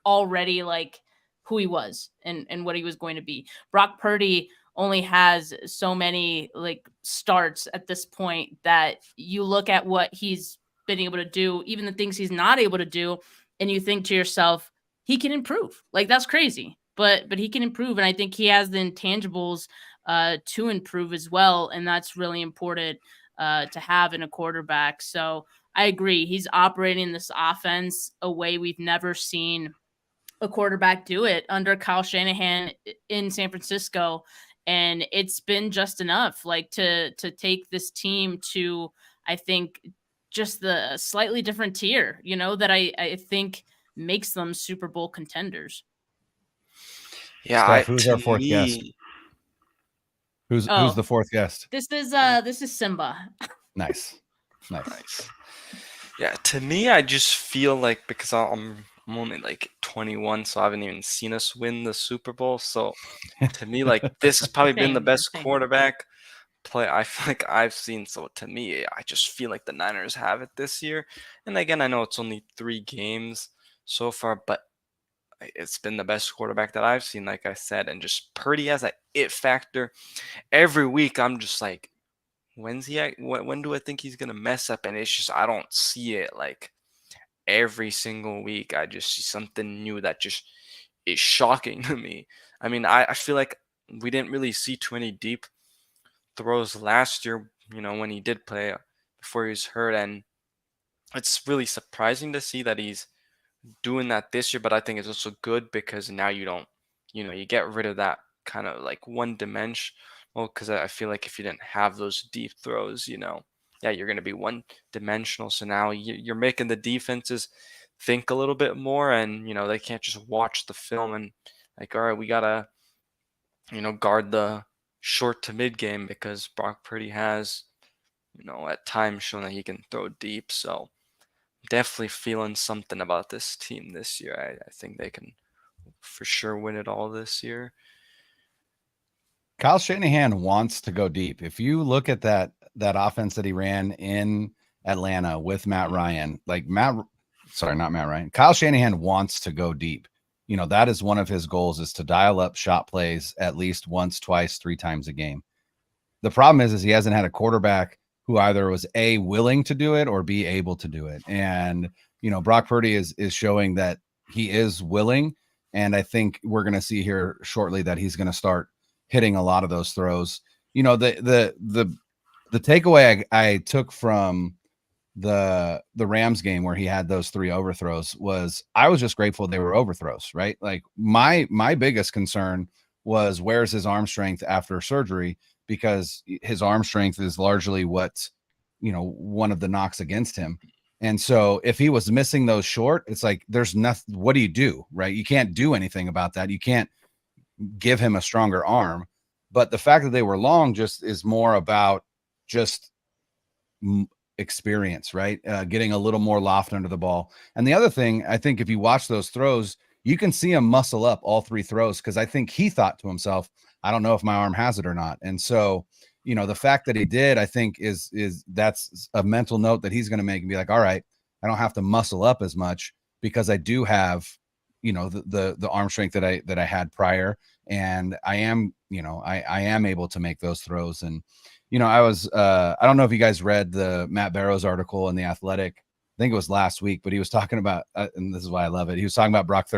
already like who he was and what he was going to be. Brock Purdy only has so many like starts at this point that you look at what he's been able to do, even the things he's not able to do, and you think to yourself, he can improve. Like, that's crazy. But he can improve, and I think he has the intangibles to improve as well, and that's really important to have in a quarterback. So I agree. He's operating this offense a way we've never seen a quarterback do it under Kyle Shanahan in San Francisco. And it's been just enough, like, to take this team to, I think, just the slightly different tier, you know, that I think makes them Super Bowl contenders. Yeah, Steph, who's to our fourth guest? me- Who's Oh. the fourth guest? This is Simba. Nice. Nice. Yeah, to me, I just feel like, because I'm only like 21, so I haven't even seen us win the Super Bowl. So to me, like, this has probably been the Same, best same. quarterback play I feel like I've seen. So to me, I just feel like the Niners have it this year. And again, I know it's only 3 games so far, but it's been the best quarterback that I've seen, like I said. And just Purdy has that it factor. Every week, I'm just like, when do I think he's gonna mess up? And it's just, I don't see it. Like, every single week, I just see something new that just is shocking to me. I mean, I feel like we didn't really see too many deep throws last year, you know, when he did play before he was hurt. And it's really surprising to see that he's doing that this year. But I think it's also good because now you don't, you get rid of that kind of like one dimension. Well, because I feel like if you didn't have those deep throws, yeah, you're going to be one dimensional. So now you're making the defenses think a little bit more, and they can't just watch the film and like, all right, we gotta guard the short to mid game, because Brock Purdy has at times shown that he can throw deep. So definitely feeling something about this team this year. I think they can for sure win it all this year. Kyle Shanahan wants to go deep. If you look at that offense that he ran in Atlanta with Matt Ryan, not Matt Ryan, Kyle Shanahan wants to go deep. That is one of his goals, is to dial up shot plays at least once, twice, 3 times a game. The problem is he hasn't had a quarterback who either was A, willing to do it, or B, able to do it. And, Brock Purdy is showing that he is willing. And I think we're going to see here shortly that he's going to start hitting a lot of those throws. The takeaway I took from the Rams game where he had those 3 overthrows was, I was just grateful they were overthrows, right? Like, my biggest concern was, where's his arm strength after surgery? Because his arm strength is largely what, one of the knocks against him. And so if he was missing those short, it's like, there's nothing, what do you do, right? You can't do anything about that. You can't give him a stronger arm. But the fact that they were long just is more about just experience, right? Getting a little more loft under the ball. And the other thing, I think if you watch those throws, you can see him muscle up all 3 throws, because I think he thought to himself, I don't know if my arm has it or not. And so, the fact that he did, I think that's a mental note that he's going to make and be like, all right, I don't have to muscle up as much, because I do have, the arm strength that I had prior. And I am, I am able to make those throws. And, I was, I don't know if you guys read the Matt Barrows article in The Athletic. I think it was last week, but he was talking about, and this is why I love it. He was talking about Brock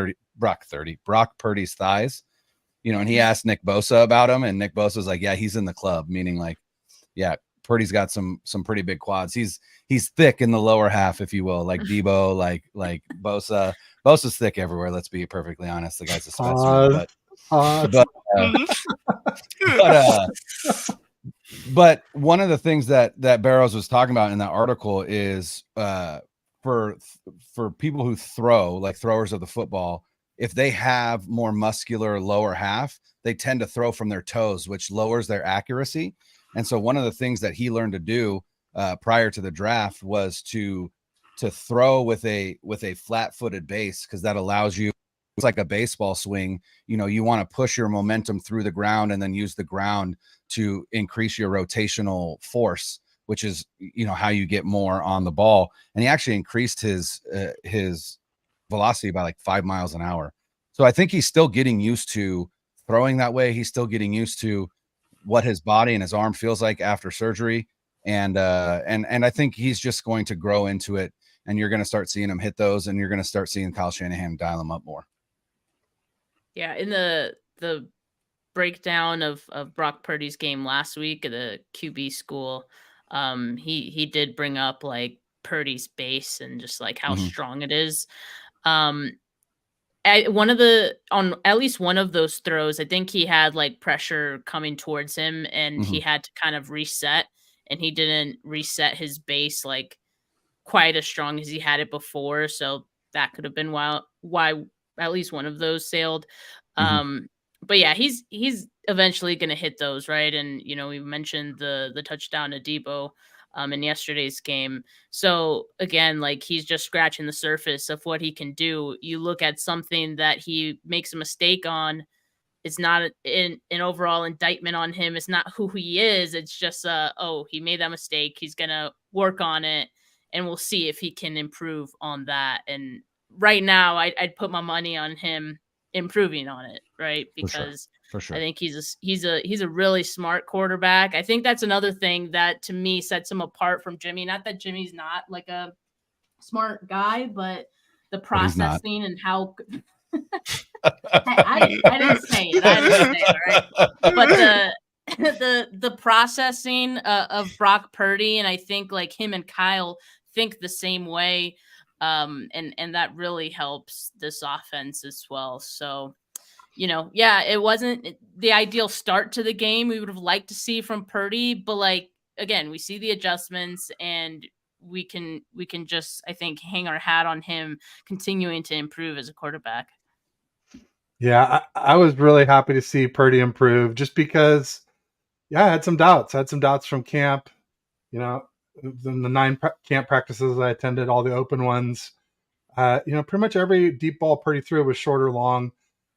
Purdy's thighs, and he asked Nick Bosa about him, and Nick Bosa was like, yeah, he's in the club, meaning like, yeah, Purdy's got some pretty big quads. He's thick in the lower half, if you will, like Debo, like Bosa. Bosa's thick everywhere. Let's be perfectly honest. The guy's a specimen, but one of the things that Barrows was talking about in that article is for people who throw, like throwers of the football, if they have more muscular lower half, they tend to throw from their toes, which lowers their accuracy. And so one of the things that he learned to do prior to the draft was to throw with a flat-footed base, because that allows you, it's like a baseball swing. You know, you want to push your momentum through the ground and then use the ground to increase your rotational force, which is, you know, how you get more on the ball. And he actually increased his velocity by like 5 miles an hour. So I think he's still getting used to throwing that way. He's still getting used to what his body and his arm feels like after surgery. And I think he's just going to grow into it, and you're going to start seeing him hit those, and you're going to start seeing Kyle Shanahan dial him up more. Yeah, in the breakdown of Brock Purdy's game last week at the QB school, he did bring up like Purdy's base and just like how strong it is. On at least one of those throws, I think he had like pressure coming towards him, and he had to kind of reset, and he didn't reset his base like quite as strong as he had it before. So that could have been why at least one of those sailed. But yeah, he's eventually going to hit those, right? And you know, we mentioned the touchdown to Debo in yesterday's game. So again, like he's just scratching the surface of what he can do. You look at something that he makes a mistake on, it's not an overall indictment on him. It's not who he is. It's just, he made that mistake. He's going to work on it, and we'll see if he can improve on that. And right now I'd put my money on him improving on it, right? Because for sure. I think he's a really smart quarterback. I think that's another thing that to me sets him apart from Jimmy. Not that Jimmy's not like a smart guy, but the processing and how I didn't say it. I didn't say it, right? But the processing of Brock Purdy, and I think like him and Kyle think the same way. And that really helps this offense as well. So, you know, yeah, it wasn't the ideal start to the game we would have liked to see from Purdy, but like, again, we see the adjustments, and we can just, I think, hang our hat on him continuing to improve as a quarterback. Yeah, I was really happy to see Purdy improve, just because, I had some doubts. I had some doubts from camp, you know, the 9 camp practices I attended, all the open ones. Pretty much every deep ball Purdy threw was short or long.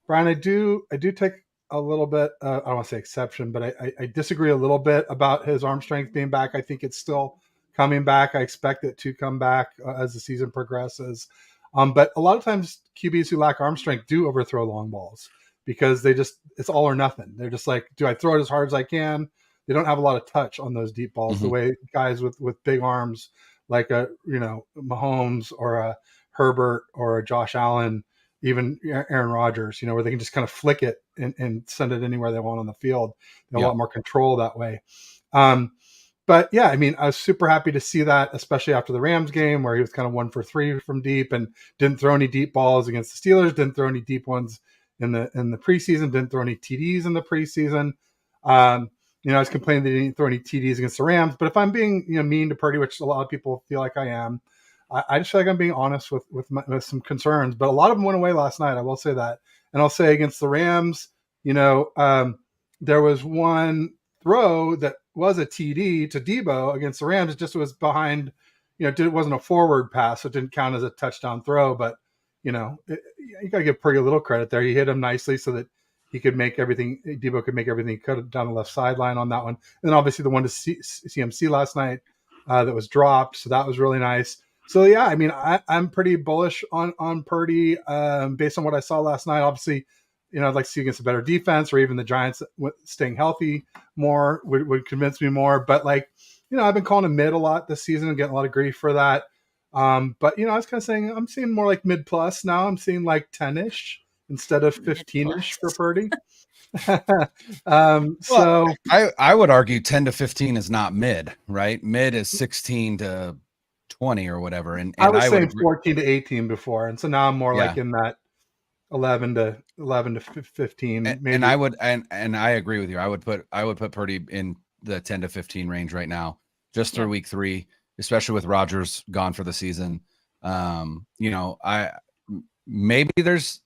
Brian, I do take a little bit, I don't want to say exception, but I disagree a little bit about his arm strength being back. I think it's still coming back. I expect it to come back as the season progresses. But a lot of times QBs who lack arm strength do overthrow long balls, because it's all or nothing. They're just like, do I throw it as hard as I can? They don't have a lot of touch on those deep balls, the way guys with big arms like Mahomes or a Herbert or a Josh Allen, even Aaron Rodgers, where they can just kind of flick it and send it anywhere they want on the field. They have a lot more control that way. But yeah, I mean, I was super happy to see that, especially after the Rams game, where he was kind of 1 for 3 from deep and didn't throw any deep balls against the Steelers, didn't throw any deep ones in the preseason, didn't throw any TDs in the preseason. I was complaining that he didn't throw any TDs against the Rams, but if I'm being mean to Purdy, which a lot of people feel like I am, I just feel like I'm being honest with some concerns. But a lot of them went away last night. I will say that, and I'll say against the Rams, there was one throw that was a TD to Debo against the Rams. It just was behind, it wasn't a forward pass, so it didn't count as a touchdown throw. But you got to give Purdy a little credit there. He hit him nicely so that he could make everything. Debo could make everything he could down the left sideline on that one. And then obviously the one to CMC last night that was dropped, so that was really nice. So yeah, I mean, I'm pretty bullish on Purdy based on what I saw last night. Obviously, I'd like to see against a better defense, or even the Giants staying healthy more would convince me more. But I've been calling him mid a lot this season and getting a lot of grief for that. But I was kind of saying I'm seeing more like mid plus now. I'm seeing like 10-ish instead of 15-ish for Purdy. So I would argue 10 to 15 is not mid, right? Mid is 16 to 20 or whatever. And I was saying 14 to 18 before, and so now I'm more like in that 11 to 15. Maybe. And I would and I agree with you. I would put Purdy in the 10 to 15 range right now, just through week 3, especially with Rodgers gone for the season. Maybe there's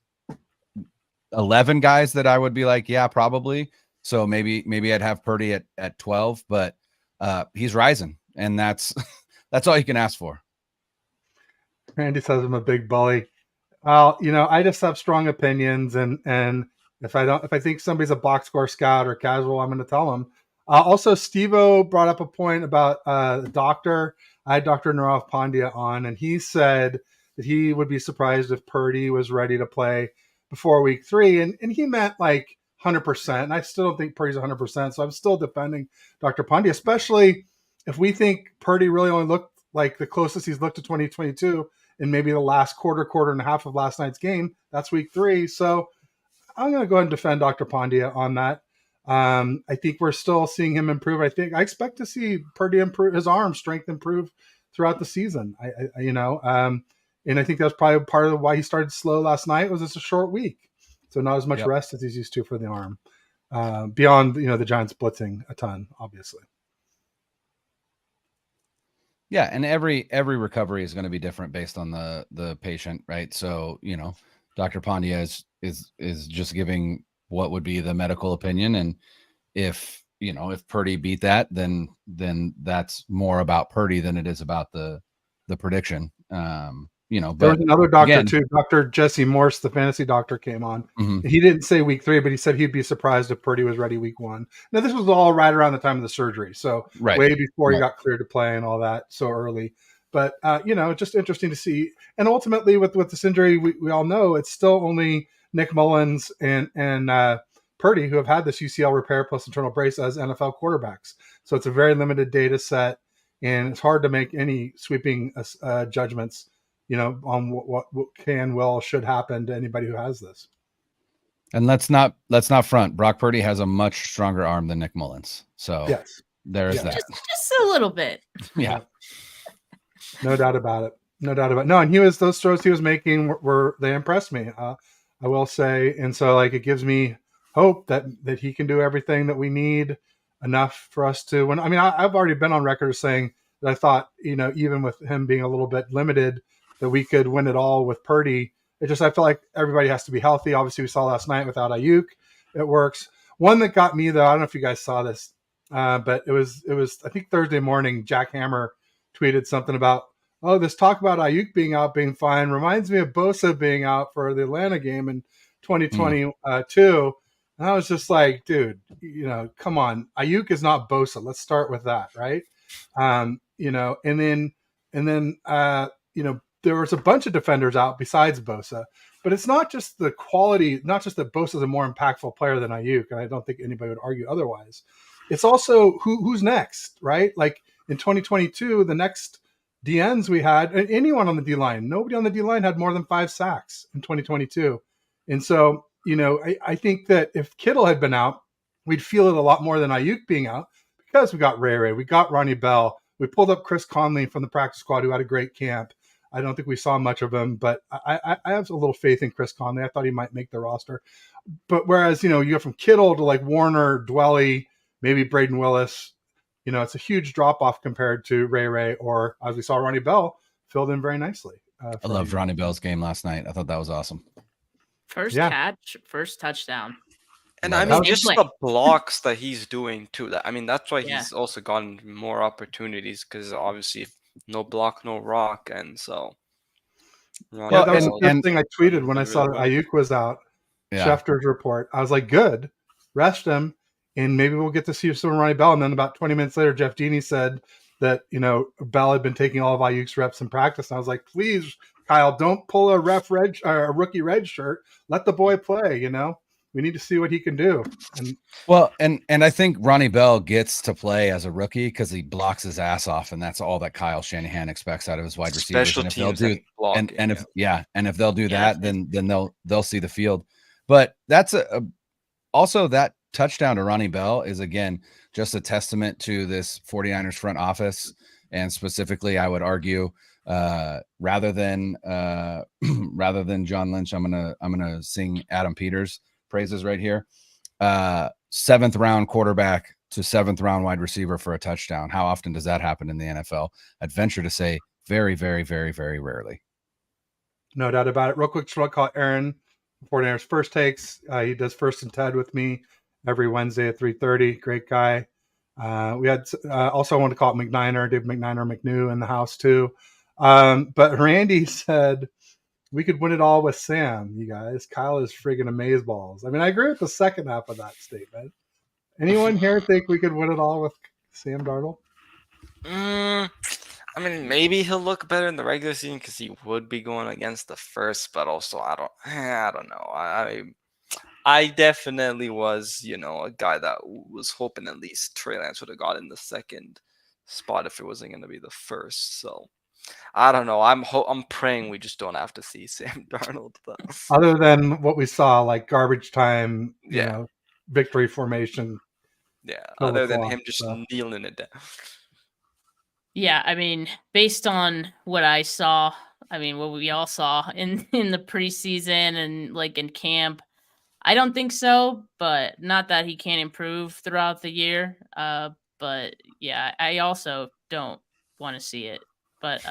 11 guys that I would be like, yeah, probably. So maybe I'd have Purdy at 12, but he's rising, and that's all you can ask for. Randy says I'm a big bully. Well, I just have strong opinions, and if I think somebody's a box score scout or casual, I'm going to tell them. Also, Steve-O brought up a point about the doctor. I had Dr. Narav Pandya on, and he said that he would be surprised if Purdy was ready to play before week 3, and he meant like 100%. And I still don't think Purdy's 100%, so I'm still defending Dr. Pandya, especially if we think Purdy really only looked like the closest he's looked to 2022 in maybe the last quarter and a half of last night's game. That's week 3. So I'm going to go ahead and defend Dr. Pandya on that. I think we're still seeing him improve. I expect to see Purdy improve, his arm strength improve throughout the season. And I think that's probably part of why he started slow last night. Was it's a short week, so not as much rest as he's used to for the arm. Beyond the Giants blitzing a ton, obviously. Yeah, and every recovery is going to be different based on the patient, right? So Dr. Pandya is just giving what would be the medical opinion, and if Purdy beat that, then that's more about Purdy than it is about the prediction. But there was another doctor again, too, Dr. Jesse Morse, the fantasy doctor, came on. Mhm. He didn't say week 3, but he said he'd be surprised if Purdy was ready week 1. Now this was all right around the time of the surgery, so way before he got cleared to play and all that, so early. But just interesting to see. And ultimately, with this injury, we all know it's still only Nick Mullins and Purdy who have had this UCL repair plus internal brace as NFL quarterbacks. So it's a very limited data set, and it's hard to make any sweeping judgments, on what can, will, should happen to anybody who has this. And let's not front. Brock Purdy has a much stronger arm than Nick Mullins. So yes, there's that. Just a little bit. Yeah. No doubt about it. No, and those throws he was making were they impressed me. I will say, and so it gives me hope that he can do everything that we need enough for us to win. I mean, I've already been on record as saying that I thought, even with him being a little bit limited, that we could win it all with Purdy. I feel like everybody has to be healthy. Obviously, we saw last night without Ayuk. It works. One that got me though, I don't know if you guys saw this, but it was I think Thursday morning. Jack Hammer tweeted something about, this talk about Ayuk being out, being fine, reminds me of Bosa being out for the Atlanta game in 2022. And I was just like, dude, come on. Ayuk is not Bosa. Let's start with that, right? And then there was a bunch of defenders out besides Bosa, but it's not just the quality, not just that Bosa is a more impactful player than Ayuk, and I don't think anybody would argue otherwise. It's also who's next, right? Like in 2022, the next DNs we had, anyone on the D-line, nobody on the D-line had more than 5 sacks in 2022. And so, I think that if Kittle had been out, we'd feel it a lot more than Ayuk being out, because we got Ray, we got Ronnie Bell, we pulled up Chris Conley from the practice squad, who had a great camp. I don't think we saw much of him, but I have a little faith in Chris Conley. I thought he might make the roster. But whereas, you go from Kittle to Warner, Dwelly, maybe Braden Willis, it's a huge drop off compared to Ray, or as we saw, Ronnie Bell filled in very nicely. I loved Ronnie Bell's game last night. I thought that was awesome. First catch, first touchdown. And I mean, just the blocks that he's doing too. That's why he's also gotten more opportunities, because obviously no block, no rock, and so. That was the first thing I tweeted when I saw that Ayuk was out. Yeah. Schefter's report. I was like, good, rest him, and maybe we'll get to see some Ronnie Bell. And then about 20 minutes later, Jeff Deeney said that Bell had been taking all of Ayuk's reps in practice. And I was like, please, Kyle, don't pull a rookie red shirt. Let the boy play. We need to see what he can do. And I think Ronnie Bell gets to play as a rookie because he blocks his ass off, and that's all that Kyle Shanahan expects out of his wide receivers. Special teams if they'll do that, then they'll see the field. But that's also that touchdown to Ronnie Bell is, again, just a testament to this 49ers front office, and specifically, I would argue, rather than John Lynch, I'm gonna sing Adam Peters praises right here. 7th round quarterback to 7th round wide receiver for a touchdown. How often does that happen in the NFL? I'd venture to say very, very, very, very rarely. No doubt about it. Real quick, just want to call Aaron, 49ers First Takes. He does First and Ted with me every Wednesday at 3:30. Great guy. We had also, I want to call it McNiner, Dave McNiner, McNew in the house too. But Randy said we could win it all with Sam. You guys, Kyle is friggin' amazeballs. I mean, I agree with the second half of that statement. Anyone here think we could win it all with Sam Darnold? I mean, maybe he'll look better in the regular season because he would be going against the first, but also I don't know. I definitely was, a guy that was hoping at least Trey Lance would have got in the second spot if it wasn't going to be the first. So I don't know. I'm praying we just don't have to see Sam Darnold. But Other than what we saw, like garbage time, Yeah. Victory formation. yeah, Total other than flop, him just so. kneeling it down. Yeah, I mean, based on what I saw, I mean, what we all saw in the preseason and like in camp, I don't think so. But not that he can't improve throughout the year. But yeah, I also don't want to see it. But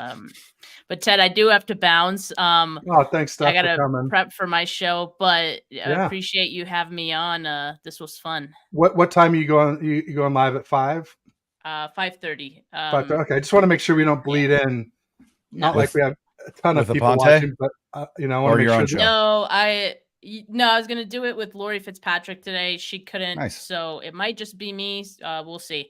Ted, I do have to bounce. Oh, thanks, Steph, I gotta for coming. prep for my show, but I Yeah. appreciate you having me on. This was fun. What time are you going? You going live at 5? 5:30. 5:30. Okay, I just want to make sure we don't bleed in. Not No. like we have a ton of With people Aponte? watching, but I want Or to make your sure. own that- show? No, I was gonna do it with Lori Fitzpatrick today. She couldn't, Nice. so it might just be me. We'll see.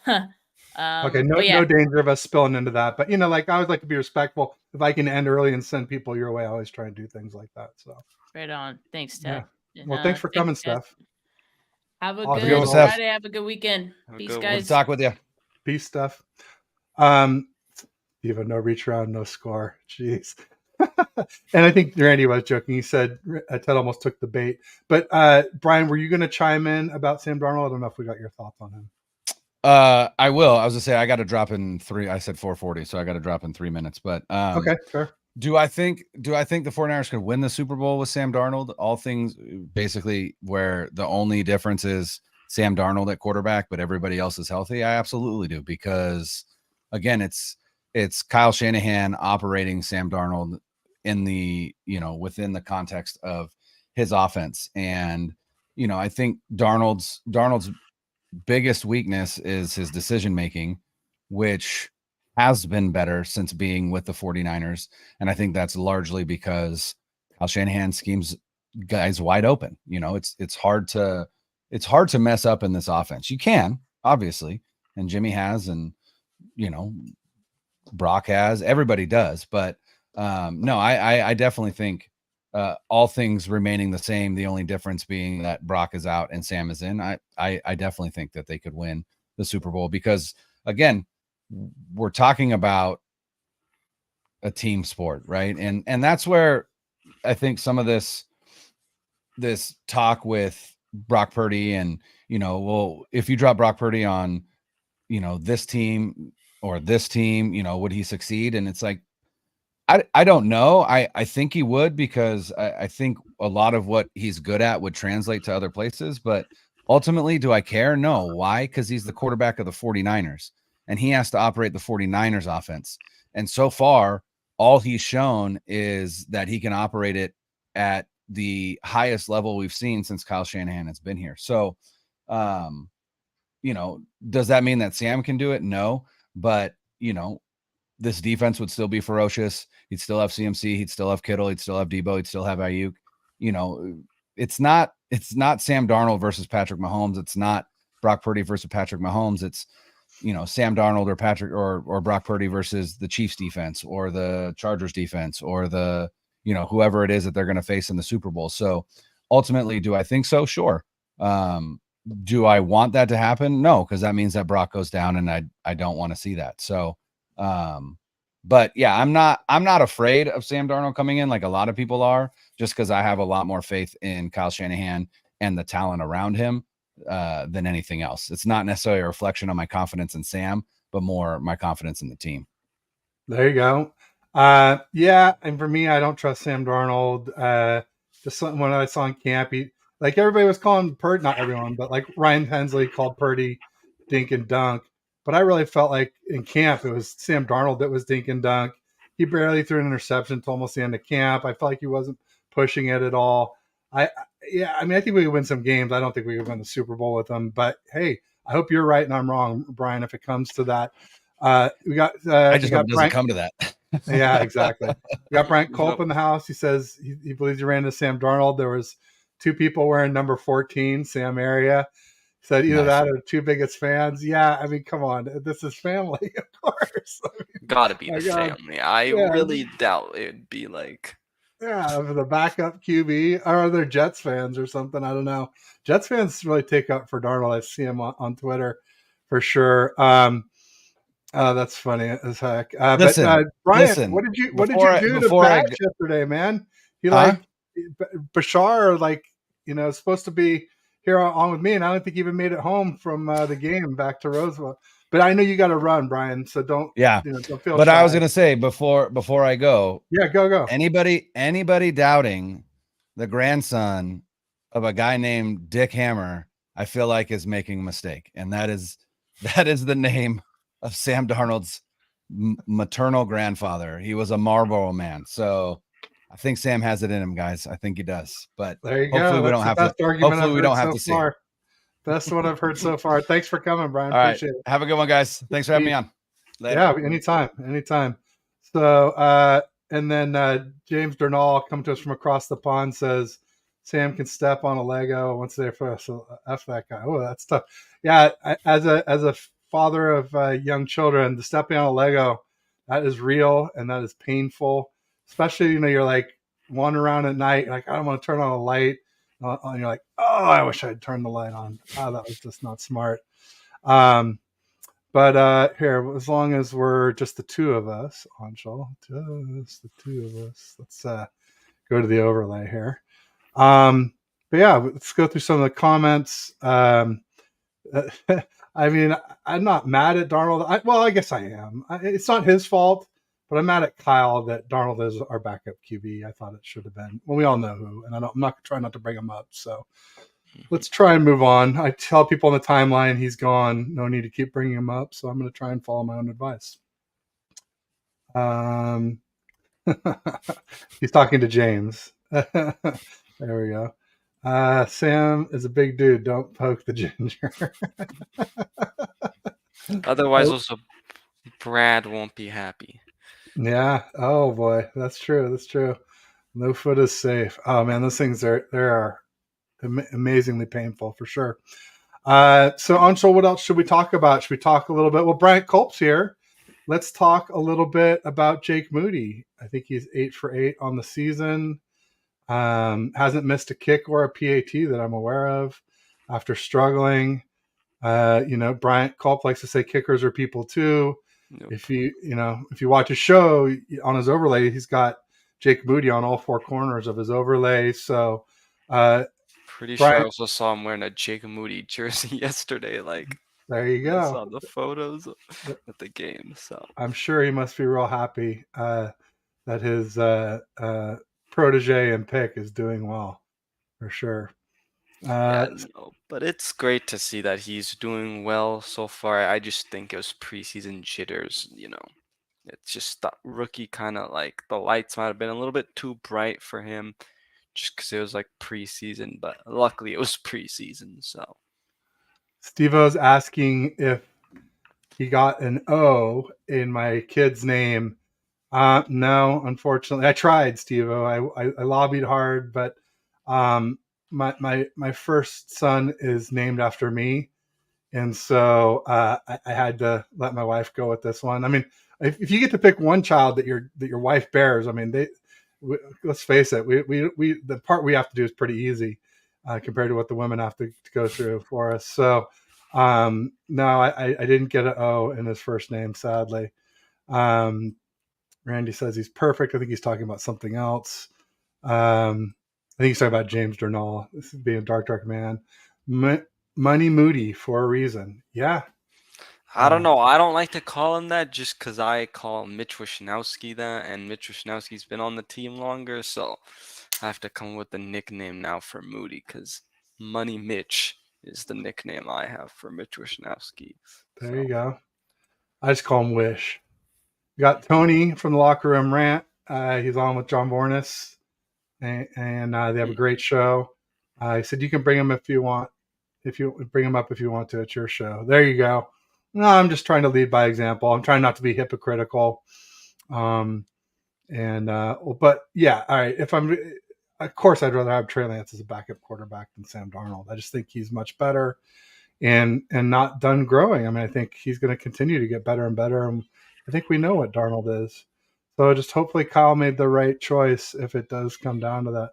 Okay, no, but yeah, no danger of us spilling into that. But like I always like to be respectful. If I can end early and send people your way, I always try and do things like that. So right on. Thanks, Yeah. Ted. And, well, thanks for coming, guys. Steph. Have a Awesome. good Go, Steph. Friday. Have a good weekend. Have a Peace, good one. Good guys. to talk with you. Peace, Steph. You have no reach around, no score. Jeez. And I think Randy was joking. He said Ted almost took the bait. But Brian, were you going to chime in about Sam Darnold? I don't know if we got your thoughts on him. I will. I was gonna say I got to drop in 3. I said 4:40, so I got to drop in 3 minutes. But Okay, fair. Do I think the 49ers could win the Super Bowl with Sam Darnold? All things basically where the only difference is Sam Darnold at quarterback, but everybody else is healthy. I absolutely do, because again, it's Kyle Shanahan operating Sam Darnold in the, within the context of his offense. And, I think Darnold's biggest weakness is his decision making, which has been better since being with the 49ers. And I think that's largely because Kyle Shanahan schemes guys wide open. It's hard to mess up in this offense. You can, obviously, and Jimmy has, and Brock has, everybody does. But no, I definitely think all things remaining the same, the only difference being that Brock is out and Sam is in. I definitely think that they could win the Super Bowl, because again, we're talking about a team sport, right? And that's where I think some of this talk with Brock Purdy and, well, if you drop Brock Purdy on, this team or this team, would he succeed? And it's like, I don't know. I think he would, because I think a lot of what he's good at would translate to other places. But ultimately, do I care? No. Why? Because he's the quarterback of the 49ers, and he has to operate the 49ers offense. And so far, all he's shown is that he can operate it at the highest level we've seen since Kyle Shanahan has been here. So, does that mean that Sam can do it? No. But, this defense would still be ferocious. He'd still have CMC. He'd still have Kittle. He'd still have Debo. He'd still have Ayuk. It's not Sam Darnold versus Patrick Mahomes. It's not Brock Purdy versus Patrick Mahomes. It's, Sam Darnold or Brock Purdy versus the Chiefs defense or the Chargers defense or the, whoever it is that they're going to face in the Super Bowl. So ultimately, do I think so? Sure. Do I want that to happen? No, because that means that Brock goes down, and I don't want to see that. So, but yeah, I'm not afraid of Sam Darnold coming in like a lot of people are, just because I have a lot more faith in Kyle Shanahan and the talent around him than anything else. It's not necessarily a reflection on my confidence in Sam, but more my confidence in the team. There you go. Yeah, and for me, I don't trust Sam Darnold. Just when I saw in camp, like everybody was calling Purdy, not everyone, but like Ryan Hensley called Purdy dink and dunk. But I really felt like in camp, it was Sam Darnold that was dink and dunk. He barely threw an interception until almost the end of camp. I felt like he wasn't pushing it at all. I think we could win some games. I don't think we could win the Super Bowl with them. But hey, I hope you're right and I'm wrong, Brian. If it comes to that, we got. I just hope it doesn't Brian, come to that. Yeah, exactly. We got Bryant Culp Yep. in the house. He says he believes he ran into Sam Darnold. There was 2 people wearing number 14, Sam area. He said either Nice. that or 2 biggest fans. Yeah, I mean, come on. This is family, of course. Gotta be My the God. family. I Yeah. really doubt it'd be like. Yeah, for the backup QB, or they're Jets fans or something. I don't know. Jets fans really take up for Darnold. I see him on Twitter for sure. That's funny as heck. Listen, but Brian, listen, what did you do to before I Bash yesterday, man? He Huh? Bashar, is supposed to be here on with me, and I don't think he even made it home from the game back to Roseville. But I know you got to run, Brian. So don't don't feel but shy. I was gonna say before I go, yeah, go. anybody doubting the grandson of a guy named Dick Hammer, I feel like is making a mistake, and that is the name of Sam Darnold's maternal grandfather. He was a Marlboro man, so I think Sam has it in him, guys. I think he does. But There you hopefully go. we That's don't the have best to. argument Hopefully I've we heard don't have so to see. far. Best one I've heard so far. Thanks for coming, Brian. All right, Appreciate it. have a good one, guys. Thanks for having me on. Later. Yeah, anytime. So, and then James Durnall coming to us from across the pond says Sam can step on a Lego once they're first. So F that guy. Oh, that's tough. Yeah, as a father of young children, the stepping on a Lego, that is real and that is painful. Especially, you're like wandering around at night, like I don't want to turn on a light, and you're like, oh, I wish I'd turned the light on. Oh, that was just not smart. But here, as long as we're just the 2 of us, Anshul, just the 2 of us, let's go to the overlay here. But yeah, let's go through some of the comments. I mean, I'm not mad at Darnold. I guess I am. It's not his fault, but I'm mad at Kyle that Darnold is our backup QB. I thought it should have been. Well, we all know who, and I'm not trying not to bring him up. So let's try and move on. I tell people on the timeline he's gone. No need to keep bringing him up. So I'm going to try and follow my own advice. He's talking to James. There we go. Sam is a big dude. Don't poke the ginger. Otherwise, also, Brad won't be happy. Yeah. Oh boy, that's true. No foot is safe. Oh man, those things are amazingly painful for sure. So Anshul, what else should we talk about? Should we talk a little bit? Well, Bryant Culp's here. Let's talk a little bit about Jake Moody. I think he's 8 for 8 on the season. Hasn't missed a kick or a PAT that I'm aware of after struggling. Bryant Culp likes to say kickers are people too. Nope. If you watch his show on his overlay, he's got Jake Moody on all 4 corners of his overlay. So, pretty Brian, sure I also saw him wearing a Jake Moody jersey yesterday. Like, there you go. I saw the photos at the game. So I'm sure he must be real happy that his protege and pick is doing well, for sure. But it's great to see that he's doing well so far. I just think it was preseason jitters. It's just that rookie kind of like the lights might have been a little bit too bright for him, just because it was like preseason. But luckily, it was preseason. So Steve-O's asking if he got an O in my kid's name. No, unfortunately. I tried, Steve-O. I lobbied hard, but my first son is named after me. And so I had to let my wife go with this one. I mean, if you get to pick one child that your wife bears, I mean, let's face it, we the part we have to do is pretty easy compared to what the women have to go through for us. So no, I didn't get an O in his first name, sadly. Randy says he's perfect. I think he's talking about something else. I think he's talking about James Durnall. This is being a dark man. Money Moody for a reason. Yeah. I don't know. I don't like to call him that just because I call Mitch Wishnowsky that, and Mitch Wishnowsky's been on the team longer, so I have to come up with a nickname now for Moody because Money Mitch is the nickname I have for Mitch Wishnowsky. There you go. I just call him Wish. We got Tony from the Locker Room Rant. He's on with John Vornis, and they have a great show. He said you can bring him if you want. If you bring him up if you want to, it's your show. There you go. No, I'm just trying to lead by example. I'm trying not to be hypocritical. But yeah, all right. Of course, I'd rather have Trey Lance as a backup quarterback than Sam Darnold. I just think he's much better and not done growing. I mean, I think he's going to continue to get better and better. And I think we know what Darnold is. So just hopefully Kyle made the right choice if it does come down to that.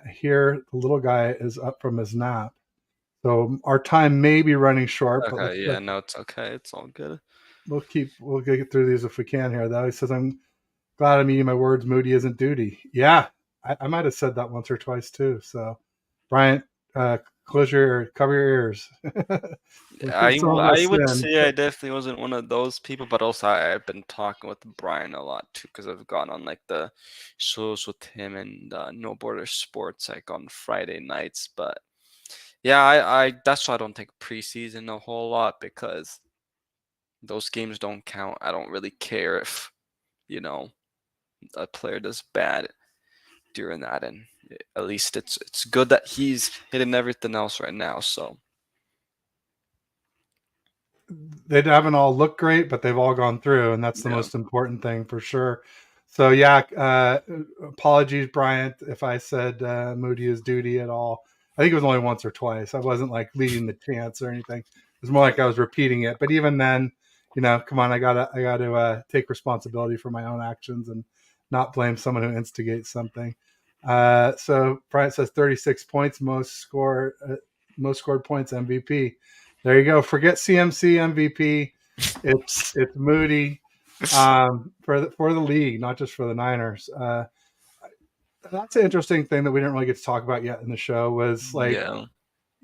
Here, the little guy is up from his nap. So our time may be running short, but Okay, yeah, no, it's okay. It's all good. we'll get through these if we can here, though. He says, I'm glad I'm eating my words. Moody isn't duty. Yeah, I might have said that once or twice too. So, Bryant, cover your ears. I would say I definitely wasn't one of those people, but also I've been talking with Brian a lot too because I've gone on like the shows with him and No Border Sports like on Friday nights. But yeah, I that's why I don't take preseason a whole lot because those games don't count. I don't really care if a player does bad during that, and at least it's good that he's hitting everything else right now. So they haven't all looked great, but they've all gone through, and that's the most important thing for sure. So yeah, apologies, Bryant, if I said Moody is duty at all. I think it was only once or twice. I wasn't like leading the chants or anything. It was more like I was repeating it. But even then, come on, I gotta take responsibility for my own actions and not blame someone who instigates something. So Bryant says 36 points, most scored points, MVP. There you go. Forget CMC MVP. It's Moody for the league, not just for the Niners. That's an interesting thing that we didn't really get to talk about yet in the show was with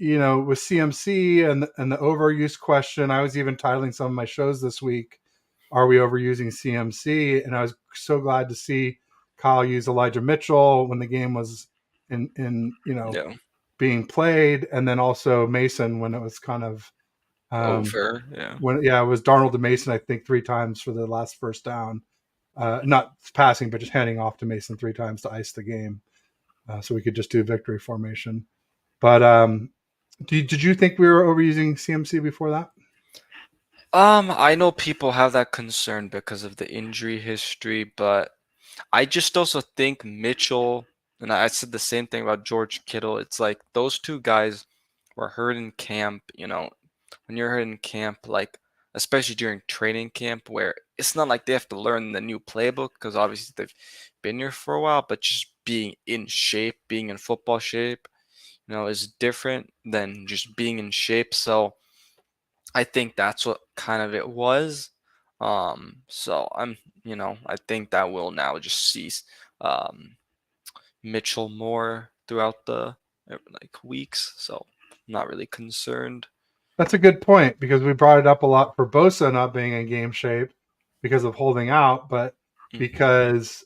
CMC and the overuse question. I was even titling some of my shows this week, "Are we overusing CMC?" And I was so glad to see Kyle use Elijah Mitchell when the game was being played, and then also Mason when it was kind of over. It was Darnold to Mason, I think 3 times for the last first down. Not passing, but just handing off to Mason 3 times to ice the game. So we could just do victory formation. But did you think we were overusing CMC before that? I know people have that concern because of the injury history, but I just also think Mitchell, and I said the same thing about George Kittle. It's like those two guys were hurt in camp. When you're hurt in camp, like especially during training camp, where it's not like they have to learn the new playbook because obviously they've been here for a while, but just being in shape, being in football shape, is different than just being in shape. So I think that's what kind of it was. So I think that we'll now just see Mitchell more throughout the weeks. So I'm not really concerned. That's a good point because we brought it up a lot for Bosa not being in game shape because of holding out, but because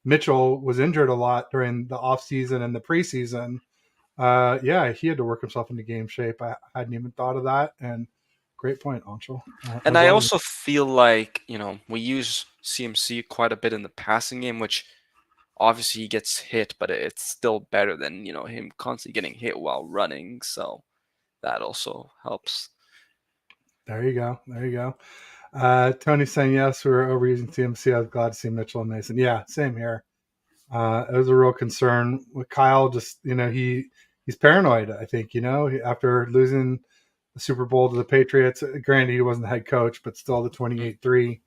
Mitchell was injured a lot during the offseason and the preseason. He had to work himself into game shape. I hadn't even thought of that, and great point, Anshul. And I also feel like, we use CMC quite a bit in the passing game, which obviously he gets hit, but it's still better than, him constantly getting hit while running. So that also helps. There you go. Tony saying, yes, we were overusing CMC. I was glad to see Mitchell and Mason. Yeah, same here. It was a real concern with Kyle. Just, he's paranoid, I think, after losing the Super Bowl to the Patriots. Granted, he wasn't the head coach, but still the 28-3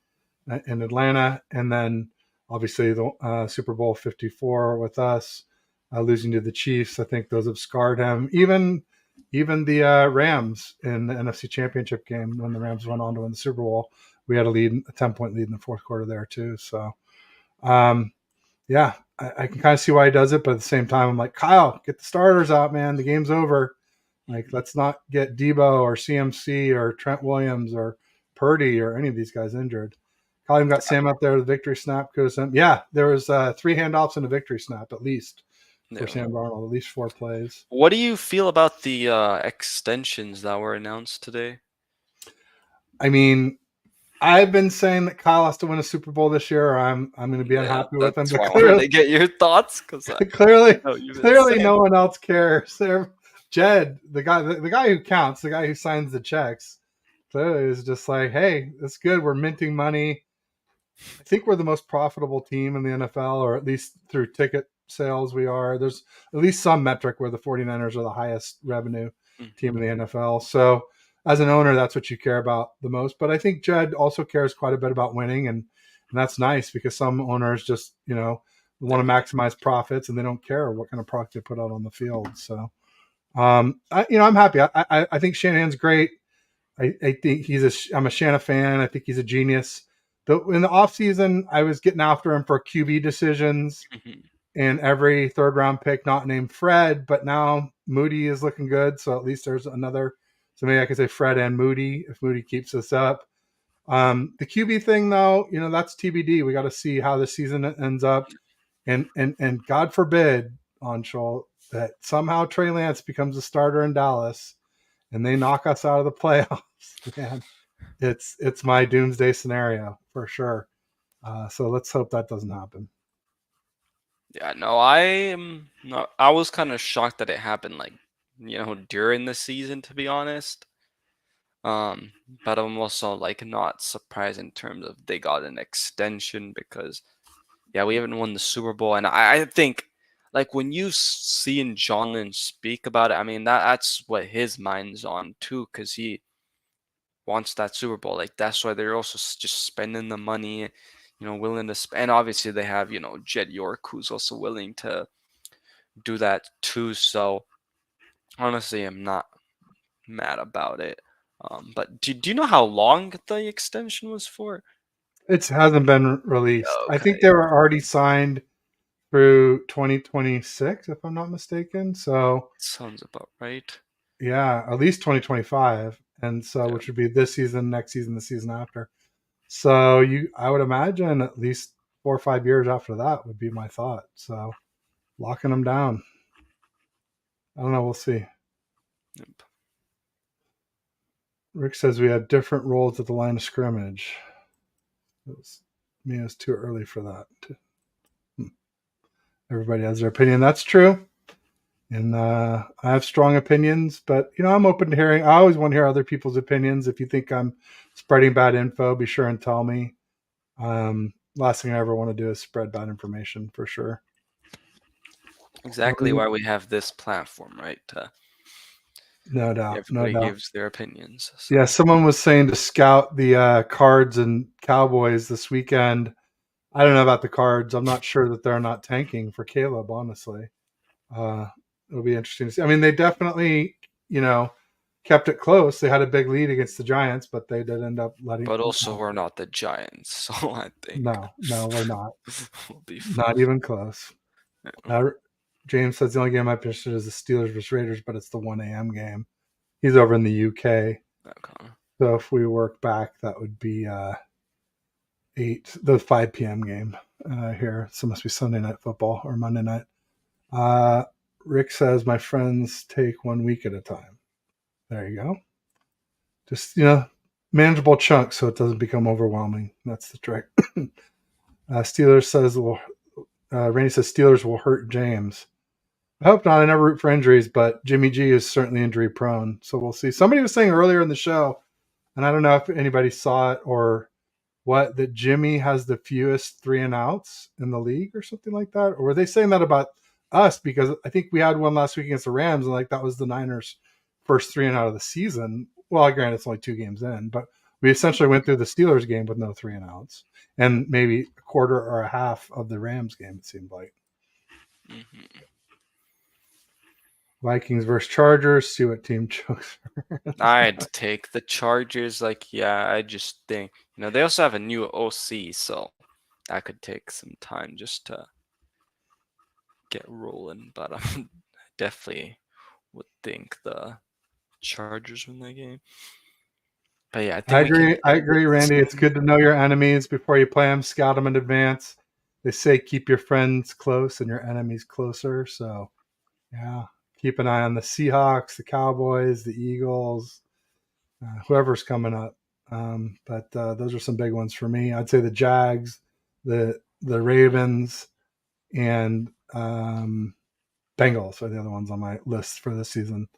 in Atlanta. And then obviously the Super Bowl 54 with us, losing to the Chiefs. I think those have scarred him. Even the Rams in the NFC Championship game, when the Rams went on to win the Super Bowl, we had a 10-point lead in the fourth quarter there too. So, I can kind of see why he does it, but at the same time, I'm like, Kyle, get the starters out, man. The game's over. Like, let's not get Debo or CMC or Trent Williams or Purdy or any of these guys injured. Kyle even got Sam up there with the victory snap. Yeah, there was 3 handoffs and a victory snap at least for Sam Darnold, at least 4 plays. What do you feel about the extensions that were announced today? I mean, I've been saying that Kyle has to win a Super Bowl this year, or I'm going to be unhappy with him. But clearly, get your thoughts, because clearly, no one else cares. Jed, the guy who counts, the guy who signs the checks, clearly is just like, hey, that's good. We're minting money. I think we're the most profitable team in the NFL, or at least through ticket sales we are. There's at least some metric where the 49ers are the highest revenue team in the NFL. So as an owner, that's what you care about the most. But I think Jed also cares quite a bit about winning, and that's nice because some owners just, want to maximize profits and they don't care what kind of product they put out on the field. So, I'm happy. I think Shanahan's great. I think I'm a Shanna fan. I think he's a genius. In the offseason, I was getting after him for QB decisions and every third round pick not named Fred, but now Moody is looking good. So at least there's another. So maybe I could say Fred and Moody if Moody keeps this up. The QB thing, though, that's TBD. We got to see how the season ends up. And God forbid, Anshul, that somehow Trey Lance becomes a starter in Dallas and they knock us out of the playoffs. Man, it's my doomsday scenario for sure. So let's hope that doesn't happen. Yeah, no, I was kind of shocked that it happened during the season, to be honest. But I'm also not surprised in terms of they got an extension because we haven't won the Super Bowl, and I think when you seen John Lynch speak about it, I mean that's what his mind's on too, because he wants that Super Bowl. That's why they're also just spending the money, willing to spend. And obviously they have Jed York, who's also willing to do that too. So honestly, I'm not mad about it. But do you know how long the extension was for? It hasn't been released. Okay. I think they were already signed through 2026, if I'm not mistaken. So Sounds about right. yeah, at least 2025, and so which would be this season, next season, the season after. So I would imagine at least 4 or 5 years after that would be my thought. So locking them down. I don't know. We'll see. Yep. Rick says we have different roles at the line of scrimmage. It's too early for that. Everybody has their opinion. That's true. And I have strong opinions, but I'm open to hearing. I always want to hear other people's opinions. If you think I'm spreading bad info, be sure and tell me. Last thing I ever want to do is spread bad information, for sure. Exactly why we have this platform, right? No doubt. Everybody No doubt. gives their opinions. So. Yeah, someone was saying to scout the Cards and Cowboys this weekend. I don't know about the Cards. I'm not sure that they're not tanking for Caleb, honestly. It'll be interesting to see. I mean, they definitely, kept it close. They had a big lead against the Giants, but they did end up letting. But also, we're not the Giants, so I think. No, we're not. We'll be fine. Not even close. James says the only game I'm interested in is the Steelers versus Raiders, but it's the 1 a.m. game. He's over in the UK. Okay. So if we work back, that would be the 5 p.m. game here. So it must be Sunday Night Football or Monday night. Rick says my friends take 1 week at a time. There you go. Just, manageable chunks so it doesn't become overwhelming. That's the trick. Steelers says, Randy says Steelers will hurt James. I hope not. I never root for injuries, but Jimmy G is certainly injury prone. So we'll see. Somebody was saying earlier in the show, and I don't know if anybody saw it or what, that Jimmy has the fewest 3-and-outs in the league or something like that. Or were they saying that about us? Because I think we had one last week against the Rams, and that was the Niners' first 3-and-out of the season. Well, granted, it's only 2 games in, but we essentially went through the Steelers game with no 3-and-outs, and maybe a quarter or a half of the Rams game, it seemed like. Mm-hmm. Vikings versus Chargers. See what team chose. I'd take the Chargers. I just think they also have a new OC, so that could take some time just to get rolling. But I definitely would think the Chargers win that game. But yeah, I agree, Randy. It's good to know your enemies before you play them. Scout them in advance. They say keep your friends close and your enemies closer. So, yeah, keep an eye on the Seahawks, the Cowboys, the Eagles, whoever's coming up. But those are some big ones for me. I'd say the Jags, the Ravens, and Bengals are the other ones on my list for this season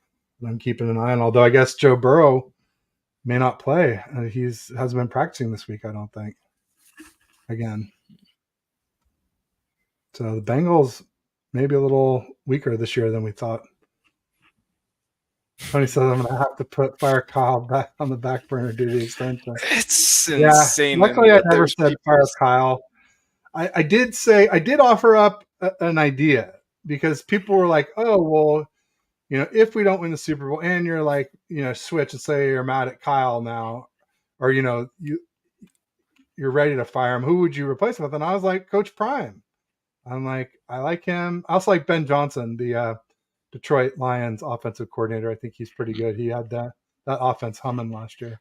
that I'm keeping an eye on. Although I guess Joe Burrow may not play. He hasn't been practicing this week, I don't think. again. So the Bengals maybe a little weaker this year than we thought. Tony says I'm going to have to fire Kyle back on the back burner due to the extension. It's Yeah, insane. luckily I that never there's said people- fire Kyle. I did offer up an idea because people were like, oh, well, if we don't win the Super Bowl and you're like, switch and say you're mad at Kyle now, or, you're ready to fire him, who would you replace him with? And I was like, Coach Prime. I'm like, I like him. I also like Ben Johnson, the Detroit Lions offensive coordinator. I think he's pretty good. He had that offense humming last year.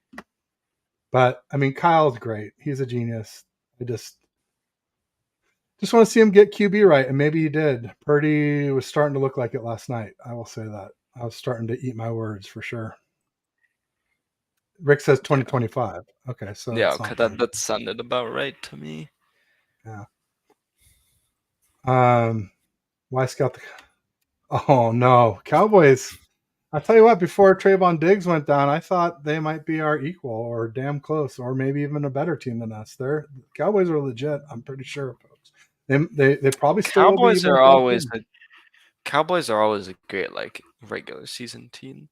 But, I mean, Kyle's great. He's a genius. I just want to see him get QB right, and maybe he did. Purdy was starting to look like it last night. I will say that. I was starting to eat my words for sure. Rick says 2025. Okay, so yeah, it's okay, not that sounded about right to me. yeah. Why scout the? Oh no, Cowboys! I'll tell you what. Before Trayvon Diggs went down, I thought they might be our equal or damn close, or maybe even a better team than us. Cowboys are legit. I'm pretty sure, folks. They probably still will be Cowboys even are if they always win. Cowboys are always a great regular season team.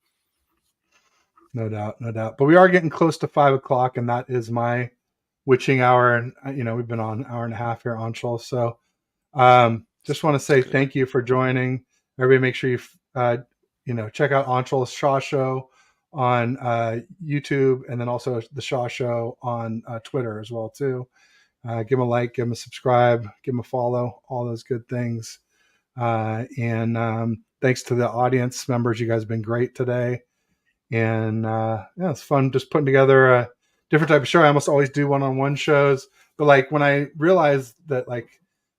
No doubt, no doubt. But we are getting close to 5:00, and that is my witching hour. And we've been on an hour and a half here on Shoal. So just want to say thank you for joining. Everybody, make sure you check out Anshul's Shaw Show on YouTube, and then also the Shaw Show on Twitter as well too. Give him a like, give him a subscribe, give him a follow, all those good things. And thanks to the audience members, you guys have been great today. And it's fun just putting together a different type of show. I almost always do one-on-one shows, but like when I realized that like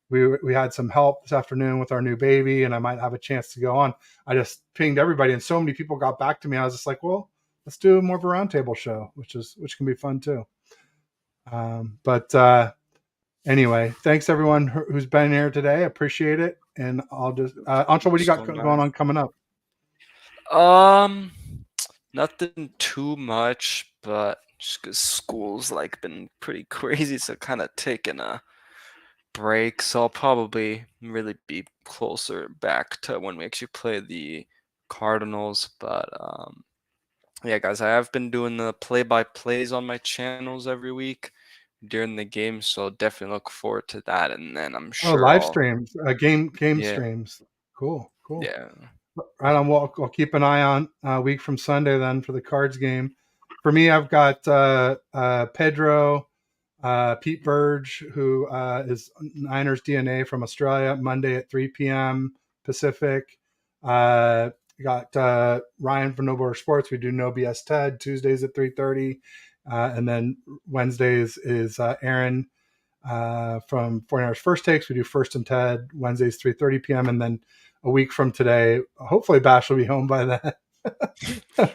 we had some help this afternoon with our new baby, and I might have a chance to go on, I just pinged everybody, and so many people got back to me. I was just like, well, let's do more of a roundtable show, which can be fun too. But anyway, thanks everyone who's been here today. I appreciate it. And I'll just Anshul, what do you got going on coming up? Nothing too much, but just 'cause school's like been pretty crazy, so kind of taking a break. So I'll probably really be closer back to when we actually play the Cardinals. But yeah, guys, I have been doing the play-by-plays on my channels every week during the game, so definitely look forward to that. And then I'm sure live streams, game Yeah. streams. Cool. Yeah. Right on. Well, I'll keep an eye on a week from Sunday then for the Cards game. For me, I've got Pedro, Pete Burge, who is Niners DNA from Australia, Monday at 3 p.m. Pacific. Got Ryan from No Border Sports. We do No BS Ted Tuesdays at 3:30, and then Wednesdays is Aaron from 49ers First Takes. We do First and Ted Wednesdays 3:30 p.m. and then a week from today, hopefully Bash will be home by then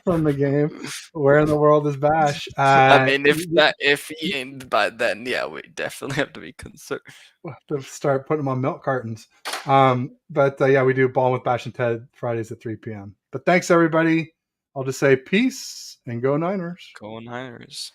from the game. Where in the world is Bash? I mean, if he ain't by then, yeah, we definitely have to be concerned. We'll have to start putting them on milk cartons. But yeah, we do Ball with Bash and Ted Fridays at 3 p.m. But thanks everybody. I'll just say peace and go Niners. Go Niners.